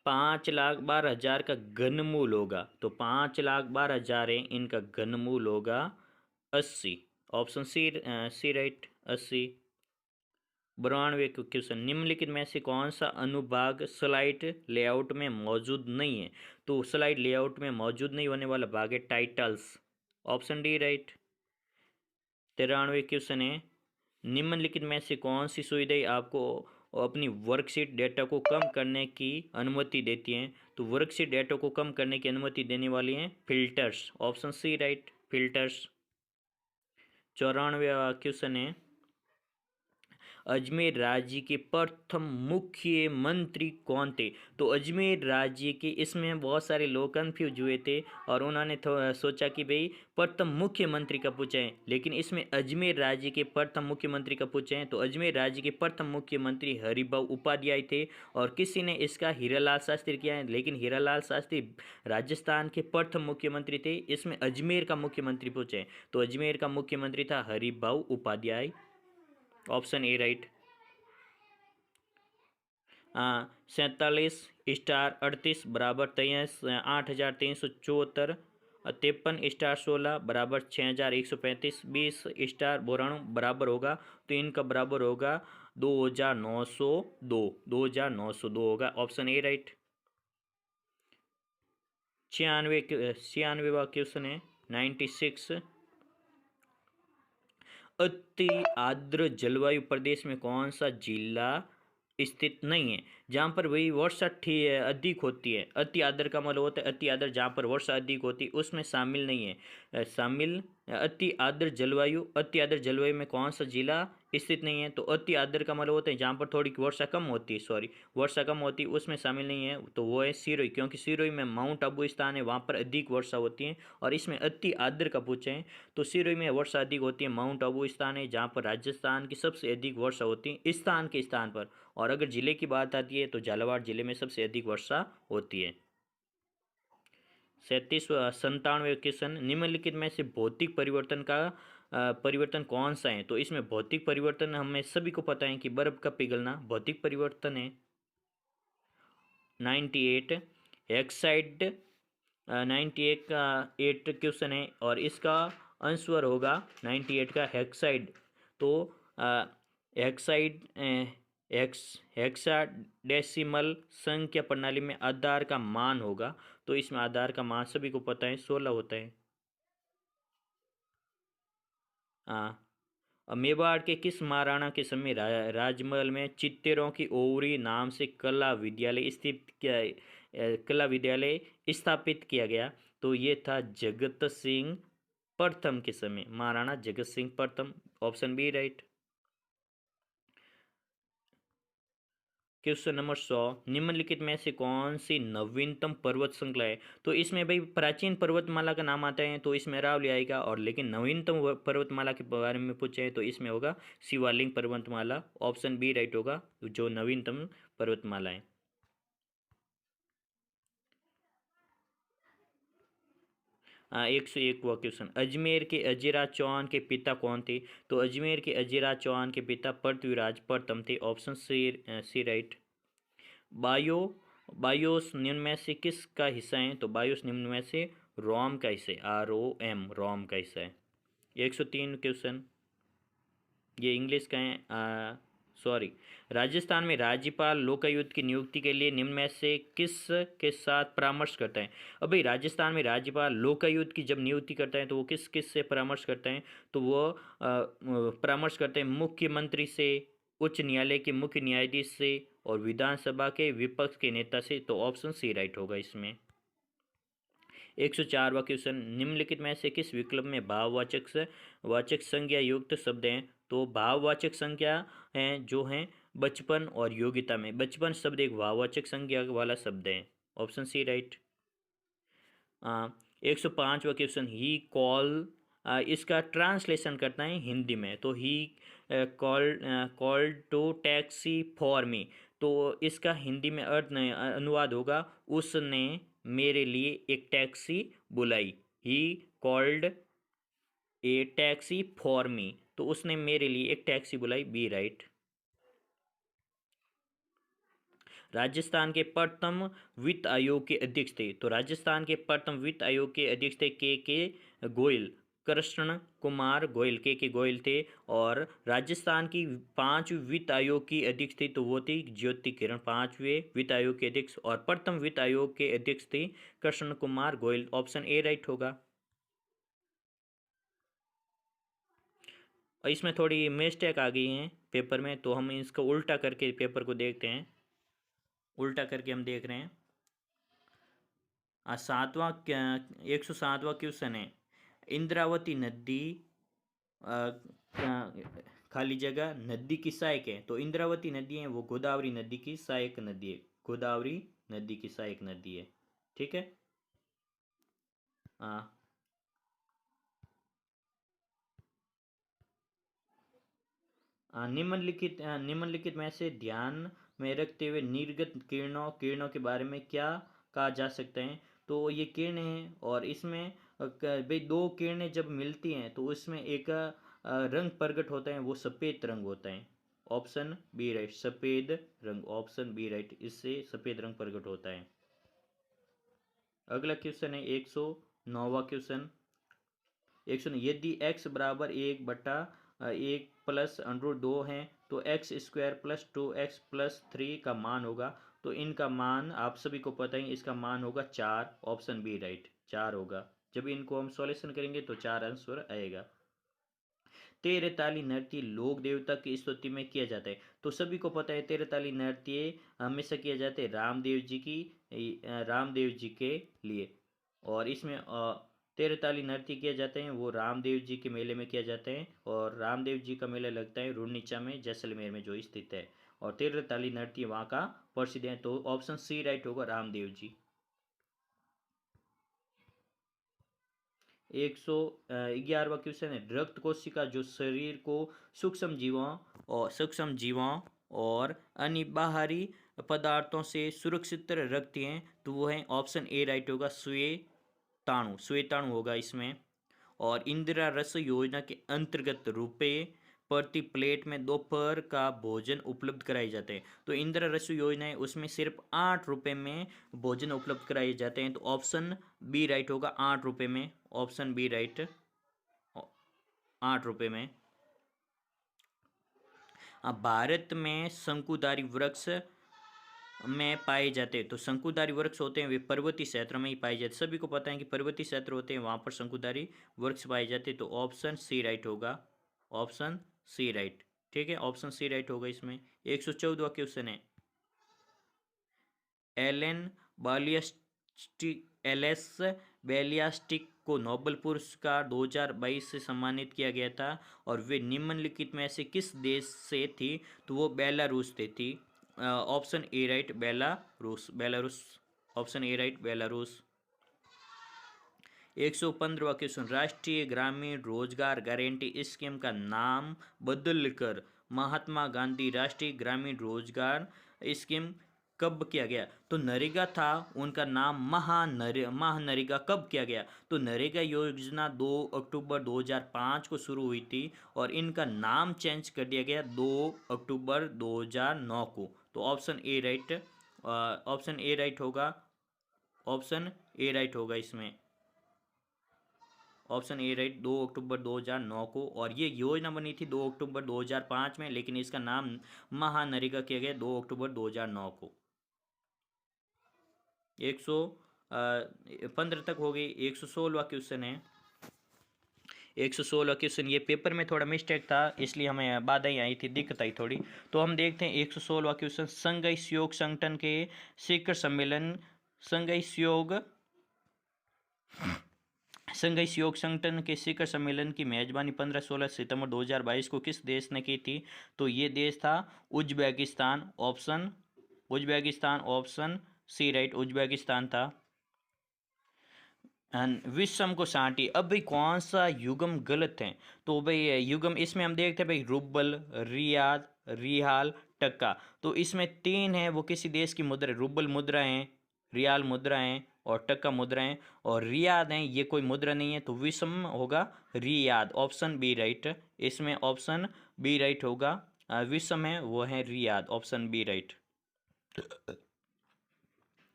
5,12,000 का घनमूल होगा, तो 5,12,000 है, इनका घनमूल होगा 80, ऑप्शन सी राइट, 80। 92वें क्वेश्चन, निम्नलिखित में से कौन सा अनुभाग स्लाइड लेआउट में मौजूद नहीं है? तो स्लाइड लेआउट में मौजूद नहीं होने वाला भाग है टाइटल्स, ऑप्शन डी राइट। 93वें क्वेश्चन है, निम्नलिखित में से कौन सी सुविधाएं आपको अपनी वर्कशीट डेटा को कम करने की अनुमति देती हैं? तो वर्कशीट डेटा को कम करने की अनुमति देने वाली हैं filters, option C right, filters. 94वां क्वेश्चन है, अजमेर राज्य के प्रथम मुख्यमंत्री कौन थे? तो अजमेर राज्य के, इसमें बहुत सारे लोग कंफ्यूज हुए थे और उन्होंने सोचा कि भाई प्रथम मुख्यमंत्री का पूछे हैं, लेकिन इसमें अजमेर राज्य के प्रथम मुख्यमंत्री का पूछे हैं। तो अजमेर राज्य के प्रथम मुख्यमंत्री हरिभाऊ उपाध्याय थे, और किसी ने इसका हीरालाल शास्त्री किया है, लेकिन हीरालाल शास्त्री राजस्थान के प्रथम मुख्यमंत्री थे। इसमें अजमेर का मुख्यमंत्री पूछे हैं, तो अजमेर का मुख्यमंत्री था Haribhau Upadhyay, option A right. 47 star 38 बराबर 8,374, 53 स्टार 16 बराबर 6,135, 20 स्टार बोराणु बराबर होगा, तो इनका बराबर होगा 2,902 होगा, ऑप्शन ए राइट। 96वां क्वेश्चन है, 96, अति आर्द्र जलवायु प्रदेश में कौन सा जिला स्थित नहीं है, जहाँ पर वही वर्षा अधिक होती है? अति आर्द्र का मतलब होता है अति आर्द्र, जहाँ पर वर्षा अधिक होती है उसमें शामिल नहीं है। शामिल अति आर्द्र जलवायु में कौन सा जिला स्थित नहीं है? तो अति आर्द्र का मतलब होता है जहाँ पर थोड़ी वर्षा कम होती है, वर्षा कम होती है, उसमें शामिल नहीं है, तो वो है सिरोही, क्योंकि सिरोही में माउंट आबू स्थान है, वहाँ पर अधिक वर्षा होती है, और इसमें अति आर्द्र का पूछे हैं, तो सिरोही में वर्षा अधिक होती है, माउंट आबू स्थान है जहाँ पर राजस्थान की सबसे अधिक वर्षा होती है स्थान के स्थान पर। और अगर जिले की बात आती है तो झालावाड़ जिले में सबसे अधिक वर्षा होती है। 97वें क्वेश्चन, निम्नलिखित में से भौतिक परिवर्तन कौन सा है? तो इसमें भौतिक परिवर्तन हमें सभी को पता है कि बर्फ का पिघलना भौतिक परिवर्तन है। 98 हेक्साइड 98 का 8 क्वेश्चन है, और इसका आंसर होगा 98 का हेक्साइड। तो हेक्साइड हेक्साडेसिमल संख्या प्रणाली में आधार का मान होगा, तो इसमें आधार का मान सभी को पता है 16 होता है। मेवाड़ के किस महाराणा के समय राजमहल में चित्तेरों की ओवरी नाम से कला विद्यालय स्थापित किया गया? तो ये था जगत सिंह प्रथम के समय, महाराणा जगत सिंह प्रथम। Option B right. Question number 100, निम्नलिखित में से कौन सी नवीनतम पर्वत श्रृंखला है? तो इसमें भाई प्राचीन पर्वतमाला का नाम आता है तो इसमें अरावली आएगा, और लेकिन नवीनतम पर्वतमाला के बारे में पूछे तो इसमें होगा शिवालिक पर्वतमाला। ऑप्शन बी राइट होगा, जो नवीनतम पर्वतमाला है। 101 हुआ क्वेश्चन, अजमेर के अजीराज चौहान के पिता कौन थे? तो अजमेर के अजीराज चौहान के पिता पृथ्वीराज प्रथम थे। Option C right. Bio bios निम्न में से किसका हिस्सा है? तो बायोस निम्न में से रोम का हिस्सा है, ROM, रोम का हिस्सा है। 103 क्वेश्चन, ये इंग्लिश का है, सॉरी। राजस्थान में राज्यपाल लोकायुक्त की नियुक्ति के लिए निम्न में से किस के साथ परामर्श करता है? अब भाई राजस्थान में राज्यपाल लोकायुक्त की जब नियुक्ति करता है तो वो किस किस से परामर्श करते हैं? तो वो परामर्श करते हैं मुख्यमंत्री से, उच्च न्यायालय के मुख्य न्यायाधीश से, और विधानसभा के विपक्ष के नेता से। तो ऑप्शन सी राइट होगा इसमें। 104वां क्वेश्चन, निम्नलिखित में से किस विकल्प में वाचक संज्ञा युक्त शब्द हैं? तो भाववाचक संज्ञा हैं जो हैं बचपन और योग्यता में। बचपन शब्द एक भाववाचक संज्ञा वाला शब्द है। Option C right. 105वां क्वेश्चन, ही कॉल, इसका ट्रांसलेशन करता है हिंदी में, तो he called to taxi for me. तो इसका हिंदी में अनुवाद होगा, उसने मेरे लिए एक टैक्सी बुलाई। He called a taxi for me, तो उसने मेरे लिए एक टैक्सी बुलाई। B right. राजस्थान के प्रथम वित्त आयोग के अध्यक्ष थे? तो राजस्थान के प्रथम वित्त आयोग के अध्यक्ष थे के गोयल, कृष्ण कुमार गोयल, के गोयल थे। और राजस्थान की 5 वित्त आयोग की अध्यक्ष थी तो वो थी ज्योति किरण, 5वें वित्त आयोग के अध्यक्ष। और प्रथम वित्त आयोग के अध्यक्ष थे Krishna Kumar Goyal. Option A right होगा। और इसमें थोड़ी मिस्टेक आ गई है पेपर में, तो हम इसको उल्टा करके पेपर को देखते हैं। उल्टा करके हम देख रहे हैं। 107वां क्वेश्चन है, इंद्रावती नदी खाली जगह नदी की सहायक है? तो इंद्रावती नदी है वो गोदावरी नदी की सहायक नदी है। गोदावरी नदी की सहायक नदी है। ठीक है। निम्नलिखित में से ध्यान में रखते हुए निर्गत किरणों के बारे में क्या कहा जा सकता है? तो ये किरणें हैं, और इसमें भाई 2 किरणें जब मिलती हैं तो उसमें एक रंग प्रकट होता है, वो सफ़ेद रंग होता है। ऑप्शन बी राइट, सफ़ेद रंग। ऑप्शन बी राइट, इससे सफ़ेद रंग प्रकट होता है। अगला क्वेश्चन है 109वां क्वेश्चन। यदि x बराबर 1/1 प्लस √2 है तो x square plus 2x plus 3 का मान होगा। तो इनका मान आप सभी को पता है, इसका मान होगा 4। ऑप्शन बी राइट, 4 होगा। जब इनको हम सॉल्यूशन करेंगे तो 4 आंसर आएगा। तेरे ताली नृत्य लोक देवता की स्तुति में किया जाता है? तो सभी को पता है तेरे ताली नृत्य हमेशा किया जाता है रामदेव जी के लिए। और इसमें तेरे ताली नृत्य किए जाते हैं वो रामदेव जी के मेले में किया जाता है। और रामदेव जी का मेला लगता है रुड़नीचा में, जैसलमेर में जो स्थित है। और तेरे ताली नृत्य वहाँ का प्रसिद्ध है। तो ऑप्शन सी राइट होगा, रामदेव जी। 111वां क्वेश्चन है, रक्त कोशिका जो शरीर को सूक्ष्म जीवों और अन्य बाहरी पदार्थों से सुरक्षित रखती हैं? तो वो है ऑप्शन ए राइट होगा, श्वेताणु होगा इसमें। और इंदिरा रस योजना के अंतर्गत रुपये प्रति प्लेट में दोपहर का भोजन उपलब्ध कराए जाते हैं? तो इंदिरा रस योजना है उसमें सिर्फ 8 रुपये में भोजन उपलब्ध कराए जाते हैं। तो ऑप्शन बी राइट होगा, 8 रुपये में। ऑप्शन बी राइट, 8 रुपये में। भारत में शंकुधारी वृक्ष में पाए जाते हैं? तो शंकुधारी वृक्ष होते हैं वे पर्वतीय क्षेत्र में ही पाए जाते हैं। सभी को पता है कि पर्वतीय क्षेत्र होते हैं वहाँ पर शंकुधारी वृक्ष पाए जाते हैं। तो ऑप्शन सी राइट होगा। Option C right. ठीक है, ऑप्शन सी राइट होगा इसमें। 114वां क्वेश्चन है, एलेन एलेस बेलियास्टिक को नोबेल पुरस्कार 2022 से सम्मानित किया गया था और वे निम्नलिखित में से किस देश से थी? तो वो बेलारूस से थी। Option A right, Belarus, Belarus, option A right, Belarus. 115वां क्वेश्चन, राष्ट्रीय ग्रामीण रोजगार गारंटी स्कीम का नाम बदलकर महात्मा गांधी राष्ट्रीय ग्रामीण रोजगार स्कीम कब किया गया? तो नरेगा था, उनका नाम महानरेगा कब किया गया? तो नरेगा योजना 2 अक्टूबर 2005 को शुरू हुई थी और इनका नाम चेंज कर दिया गया 2 अक्टूबर 2009 को। तो option A right, option A right होगा, ऑप्शन ए राइट होगा इसमें, ऑप्शन ए राइट, 2 अक्टूबर 2009 को। और ये योजना बनी थी 2 अक्टूबर 2005 में, लेकिन इसका नाम महानरेगा किया गया 2 अक्टूबर 2009 को। 115 तक हो गई। 116वां क्वेश्चन है, 116वां क्वेश्चन, ये पेपर में थोड़ा मिस्टेक था इसलिए हमें बाधाएं आई थी, दिक्कत आई थोड़ी। तो हम देखते हैं 116वां क्वेश्चन, संघीय सहयोग संगठन के शिखर सम्मेलन, संघीय सहयोग संगठन के शिखर सम्मेलन की मेजबानी 15-16 सितंबर 2022 को किस देश ने की थी? तो ये देश था Uzbekistan, option Uzbekistan, option C right, Uzbekistan था। विषम को साटी, अब भाई कौन सा युगम गलत है? तो भाई युगम इसमें हम देखते हैं भाई रुबल, रियाद, रिहाल, टक्का। तो इसमें 3 है वो किसी देश की मुद्रा, रुबल मुद्रा है, रियाल मुद्रा है और टक्का मुद्रा है, और रियाद है ये कोई मुद्रा नहीं है। तो विषम होगा रियाद, ऑप्शन बी राइट, इसमें ऑप्शन बी राइट होगा। विषम है वो है रियाद, ऑप्शन बी राइट।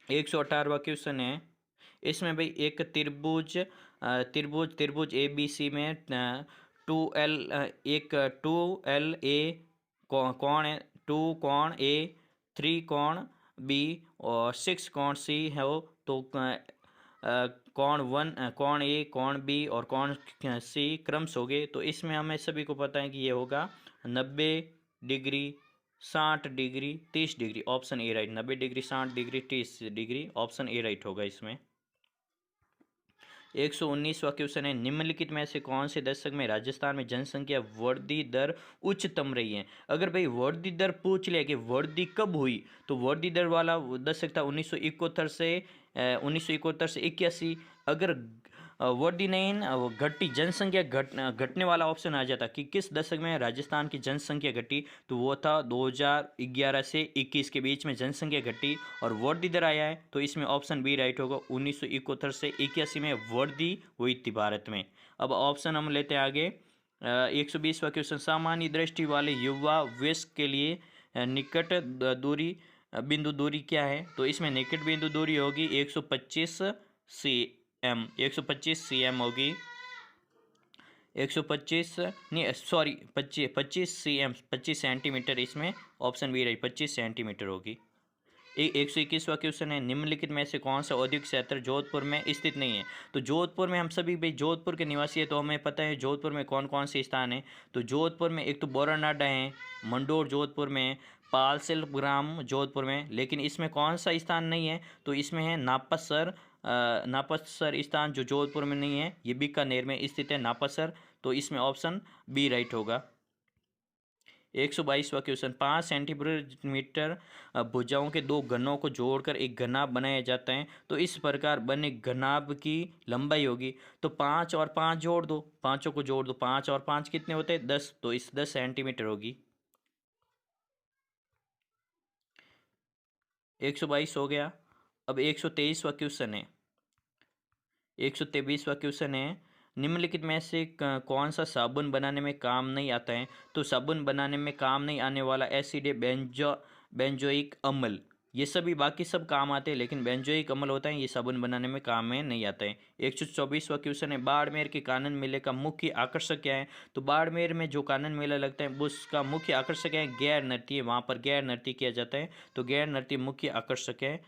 118वां क्वेश्चन है, इसमें भाई एक त्रिभुज त्रिभुज ए बी सी में 2L, एक 2LA कोण है, 2 कोण A, 3 कोण B और 6 कोण C है। तो कोण 1, कोण A, कोण B और कोण C क्रमश हो गए। तो इसमें हमें सभी को पता है कि ये होगा 90 degree, 60 degree, 30 degree, option A right, 90 degree, 60 degree, 30 degree, option A right होगा इसमें। 119वां क्वेश्चन है, निम्नलिखित में से कौन से दशक में राजस्थान में जनसंख्या वृद्धि दर उच्चतम रही है? अगर भाई वृद्धि दर पूछ लिया कि वृद्धि कब हुई, तो वृद्धि दर वाला दशक था 1971 से 81। अगर वृद्धि नहीं घटी, जनसंख्या घटने वाला ऑप्शन आ जाता कि किस दशक में राजस्थान की जनसंख्या घटी, तो वो था 2011 से 21 के बीच में जनसंख्या घटी और वृद्धि दर आया है। तो इसमें ऑप्शन बी राइट होगा, 1971 से 81 में वृद्धि हुई थी भारत में। अब ऑप्शन हम लेते हैं आगे। 120वां क्वेश्चन, सामान्य दृष्टि वाले युवा वयस्क के लिए निकट दूरी बिंदु दूरी क्या है? तो इसमें निकट बिंदु दूरी होगी 125 cm, 125 cm होगी, 125 नहीं सॉरी 25 cm, 25 सेंटीमीटर, इसमें ऑप्शन बी राइट, 25 सेंटीमीटर होगी। 121वां क्वेश्चन है, निम्नलिखित में से कौन सा औद्योगिक क्षेत्र जोधपुर में स्थित नहीं है? तो जोधपुर में हम सभी भाई जोधपुर के निवासी है तो हमें पता है जोधपुर में कौन कौन से स्थान है। तो जोधपुर में एक तो बोरानाडा है, मंडोर जोधपुर में, पालसेल ग्राम जोधपुर में, लेकिन इसमें कौन सा स्थान नहीं है? तो इसमें है नापसर, नापसर स्थान जो जोधपुर में नहीं है, ये बीकानेर में स्थित है नापसर। तो इसमें ऑप्शन बी राइट होगा। 122वां क्वेश्चन, 5 सेंटीमीटर भुजाओं के 2 घनों को जोड़कर एक घनाभ बनाया जाता है, तो इस प्रकार बने घनाभ की लंबाई होगी। तो 5 और 5 जोड़ दो, पांचों को जोड़ दो, 5 और 5 कितने होते हैं? 10, तो इस 10 सेंटीमीटर होगी। 122 हो गया। अब 123वां क्वेश्चन है, 123वां क्वेश्चन है, निम्नलिखित में से कौन सा साबुन बनाने में काम नहीं आता है? तो साबुन बनाने में काम नहीं आने वाला एसिड है बेंजोइक अम्ल। ये सभी बाकी सब काम आते हैं लेकिन बेंजोइक अम्ल होता है ये साबुन बनाने में काम में नहीं आता है। 124वां क्वेश्चन है, बाड़मेर के कानन मेले का मुख्य आकर्षक क्या है? तो बाड़मेर में जो कानन मेला लगता है उसका मुख्य आकर्षक है गैर नृत्य, वहाँ पर गैर नृत्य किया जाता है, तो गैर नृत्य मुख्य आकर्षक है।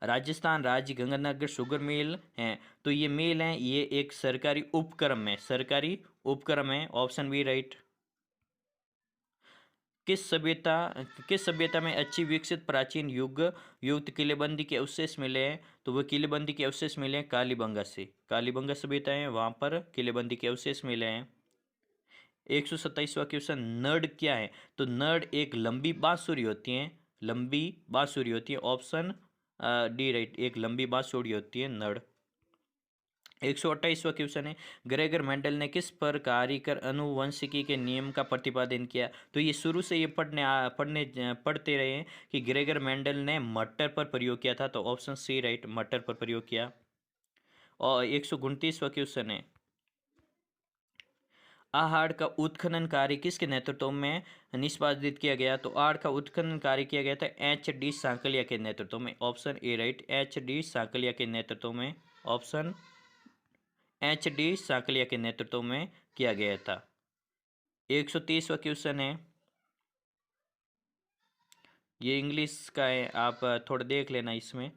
राजस्थान राज्य गंगानगर शुगर मिल है, तो ये मिल है, ये एक सरकारी उपक्रम है, सरकारी उपक्रम है। Option B right. किस सभ्यता किस सभ्यता में अच्छी विकसित प्राचीन युग युक्त किलेबंदी के अवशेष मिले हैं? तो वह किलेबंदी के अवशेष मिले हैं कालीबंगा से। कालीबंगा सभ्यता है, वहाँ पर किलेबंदी के अवशेष मिले हैं। 127वां क्वेश्चन, नर्ड क्या है? तो नर्ड एक लंबी बांसुरी होती है, लंबी बांसुरी होती है। ऑप्शन डी राइट, एक लंबी बांसुरी होती है नर्ड। 128वां क्वेश्चन है, ग्रेगर मेंडल ने किस पर कार्य कर अनुवंशिकी के नियम का प्रतिपादन किया? तो ये शुरू से ये पढ़ते रहे हैं कि ग्रेगर मेंडल ने मटर पर प्रयोग किया था। तो ऑप्शन सी राइट, मटर पर प्रयोग किया। और 129वां क्वेश्चन है, आहड़ का उत्खनन कार्य किसके नेतृत्व में निष्पादित किया गया? तो आहड़ का उत्खनन कार्य किया गया था HD सांकलिया के नेतृत्व में। Option A right, HD Sankalia के नेतृत्व में। ऑप्शन HD सांकलिया के नेतृत्व में किया गया था। 130वां क्वेश्चन है, ये इंग्लिश का है, आप थोड़ा देख लेना इसमें।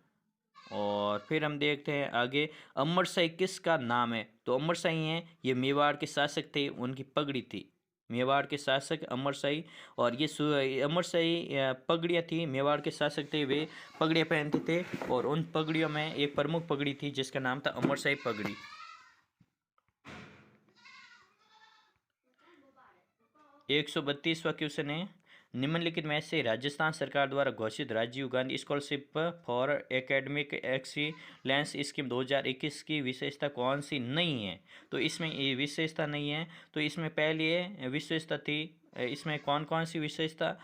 और फिर हम देखते हैं आगे, अमर शाही किसका नाम है? तो अमर शाही हैं, ये मेवाड़ के शासक थे, उनकी पगड़ी थी। मेवाड़ के शासक अमर शाही, और ये अमर शाही पगड़ियाँ थी, मेवाड़ के शासक थे, वे पगड़ियाँ पहनते थे। और उन पगड़ियों में एक प्रमुख पगड़ी थी जिसका नाम था अमर शाही पगड़ी। 132वां क्वेश्चन है, निम्नलिखित में से राजस्थान सरकार द्वारा घोषित Rajiv Gandhi scholarship for academic excellence scheme 2021 की विशेषता कौन सी नहीं है? तो इसमें ये विशेषता नहीं है। तो इसमें पहले ये विशेषता थी, इसमें कौन कौन सी विशेषता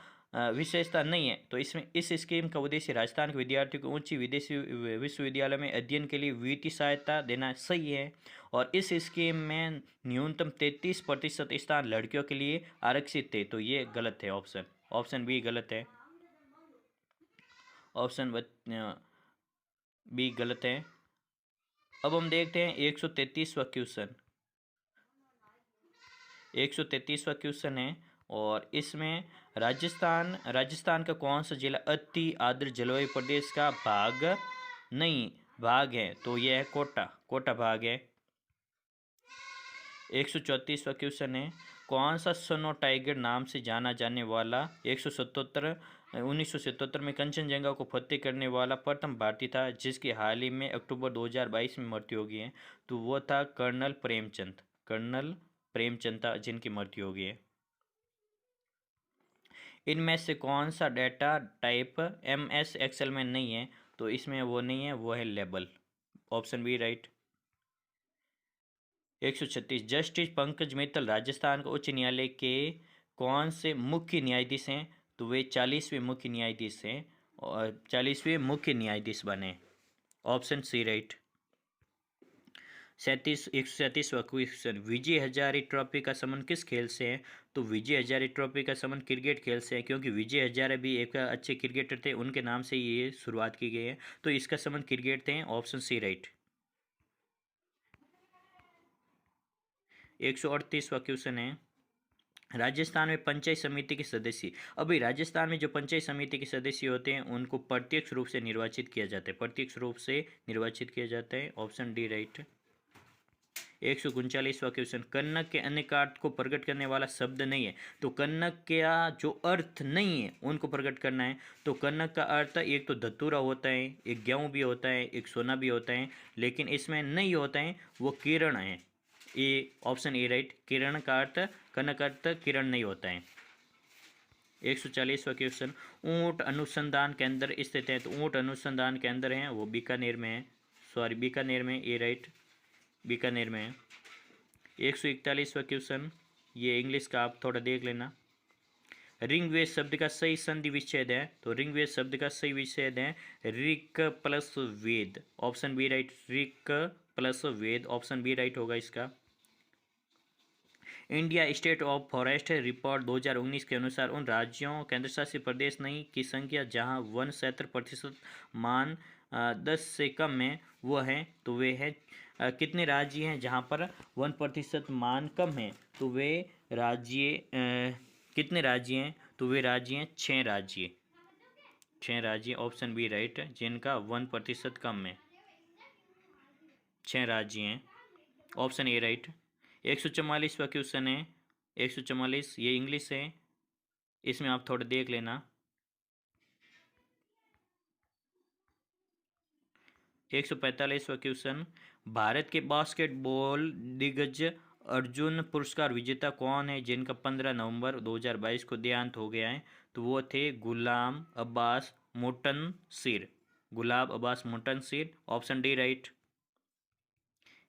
नहीं है? तो इसमें इस स्कीम का उद्देश्य राजस्थान के विद्यार्थियों को उच्च विदेशी विश्वविद्यालय में अध्ययन के लिए वित्तीय सहायता देना सही है। और इस स्कीम में न्यूनतम 33% स्थान लड़कियों के लिए आरक्षित थे। तो ये गलत है, ऑप्शन बी गलत है। ऑप्शन बी गलत है। अब हम देखते हैं 133वां क्वेश्चन। 133वां क्वेश्चन है, और इसमें राजस्थान का कौन सा जिला अति आर्द्र जलवायु प्रदेश का भाग है? तो यह है कोटा भाग है। 134वां क्वेश्चन है, कौन सा स्नो टाइगर नाम से जाना जाने वाला 1977 में कंचनजंगा को फतेह करने वाला प्रथम भारतीय था जिसकी हाल ही में अक्टूबर 2022 में मृत्यु हो गई है? तो वो था कर्नल प्रेमचंद था जिनकी मृत्यु हो गई है। इनमें से कौन सा डेटा टाइप MS एक्सेल में नहीं है? तो इसमें वो नहीं है, वो है label. Option B right. 136, justice Pankaj Mittal Rajasthan के उच्च न्यायालय के कौन से मुख्य न्यायाधीश हैं? तो वे 40वें मुख्य न्यायाधीश हैं, और 40वें मुख्य न्यायाधीश बने। Option C right. 137वां क्वेश्चन, विजय हजारे ट्रॉफी का संबंध किस खेल से है? तो विजय हजारे ट्रॉफी का संबंध क्रिकेट खेल से है, क्योंकि विजय हजारे भी एक अच्छे क्रिकेटर थे, उनके नाम से ये शुरुआत की गई है। तो इसका संबंध क्रिकेट थे। Option C right. 138वां क्वेश्चन है, राजस्थान में पंचायत समिति के सदस्य, अभी राजस्थान में जो पंचायत समिति के सदस्य होते हैं उनको प्रत्यक्ष रूप से निर्वाचित किया जाता है, प्रत्यक्ष रूप से निर्वाचित किया जाता है। Option D right. 139वां क्वेश्चन, कन्नक के अन्य अर्थ को प्रकट करने वाला शब्द नहीं है? तो कन्नक का जो अर्थ नहीं है उनको प्रकट करना है। तो कन्नक का अर्थ एक तो धतूरा होता है, एक गेहूँ भी होता है, एक सोना भी होता है, लेकिन इसमें नहीं होता है, वो किरण है। ए, ऑप्शन ए राइट, किरण का अर्थ, कनक अर्थ किरण नहीं होता है। 140वां क्वेश्चन, ऊंट अनुसंधान केंद्र स्थित है? तो ऊंट अनुसंधान केंद्र है वो बीकानेर में है, सॉरी बीकानेर में, ए राइट, बीकानेर में है। 141वां क्वेश्चन, ये इंग्लिश का आप थोड़ा देख लेना। ऋग्वेद शब्द का सही संधि विच्छेद है? तो ऋग्वेद शब्द का सही विच्छेद है ऋक प्लस वेद। ऑप्शन बी राइट, ऋक प्लस वेद, ऑप्शन बी राइट होगा इसका। India state of forest report 2019 के अनुसार उन राज्यों केंद्र शासित प्रदेश नहीं की संख्या जहां वन क्षेत्र प्रतिशत मान 10 से कम है वो हैं, तो वे हैं कितने राज्य हैं जहां पर 1% मान कम है? तो वे राज्य कितने राज्य हैं? तो वे राज्य हैं 6 राज्य, 6 राज्य, ऑप्शन बी राइट, जिनका 1% कम है। 6 राज्य हैं, ऑप्शन ए राइट। 144वां क्वेश्चन है, 144, ये इंग्लिश है, इसमें आप थोड़ा देख लेना। 145वां क्वेश्चन, भारत के बास्केटबॉल दिग्गज अर्जुन पुरस्कार विजेता कौन है जिनका 15 नवंबर 2022 को देहांत हो गया है? तो वो थे Ghulam Abbas Muntasir, Gulab Abbas Muntasir, option D right.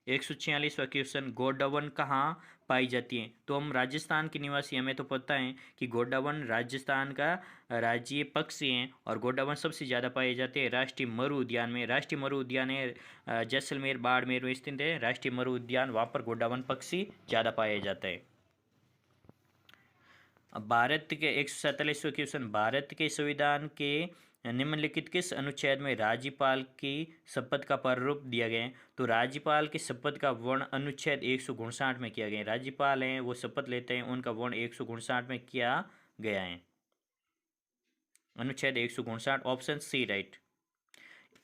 146वां क्वेश्चन, गोडावन कहाँ पाई जाती है? तो हम राजस्थान के निवासी, हमें तो पता है कि गोडावन राजस्थान का राज्य पक्षी हैं और गोडावन सबसे ज़्यादा पाए जाते हैं राष्ट्रीय मरु उद्यान में। राष्ट्रीय मरु उद्यान है जैसलमेर बाड़मेर में स्थित है राष्ट्रीय मरु उद्यान, वहाँ पर गोडावन पक्षी ज़्यादा पाया जाता है। अब भारत के 147वां क्वेश्चन, भारत के संविधान के निम्नलिखित किस अनुच्छेद में राज्यपाल की शपथ का प्रारूप दिया गया है? तो राज्यपाल की शपथ का वर्ण अनुच्छेद 159 में किया गया है। राज्यपाल हैं वो शपथ लेते हैं, उनका वर्ण 159 में किया गया है, अनुच्छेद 159, ऑप्शन सी राइट।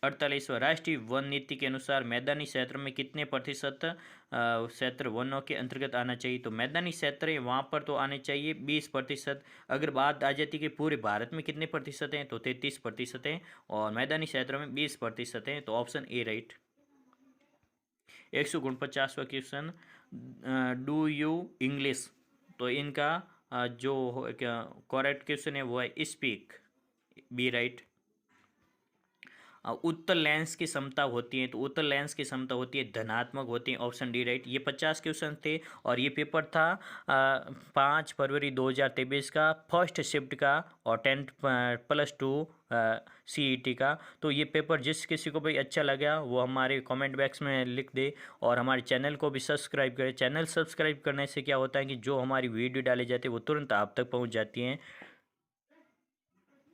48वां, राष्ट्रीय वन नीति के अनुसार मैदानी क्षेत्र में कितने प्रतिशत क्षेत्र वनों के अंतर्गत आना चाहिए? तो मैदानी क्षेत्र है वहाँ पर तो आने चाहिए 20%। अगर बात आ जाती कि पूरे भारत में कितने प्रतिशत हैं, तो 33% हैं, और मैदानी क्षेत्र में 20% हैं, तो ऑप्शन ए राइट। 149वां क्वेश्चन, डू यू इंग्लिश? तो इनका जो करेक्ट क्वेश्चन है वो है स्पीक, बी राइट। उत्तल लेंस की क्षमता होती है, तो उत्तल लेंस की क्षमता होती है धनात्मक होती है, ऑप्शन डी राइट। ये 50 क्वेश्चन थे और ये पेपर था 5 फरवरी 2023 का फर्स्ट शिफ्ट का और 10+2 CET का। तो ये पेपर जिस किसी को भी अच्छा लगा वो हमारे कमेंट बॉक्स में लिख दे और हमारे चैनल को भी सब्सक्राइब करें। चैनल सब्सक्राइब करने से क्या होता है कि जो हमारी वीडियो डाली जाती है वो तुरंत आप तक पहुंच जाती हैं।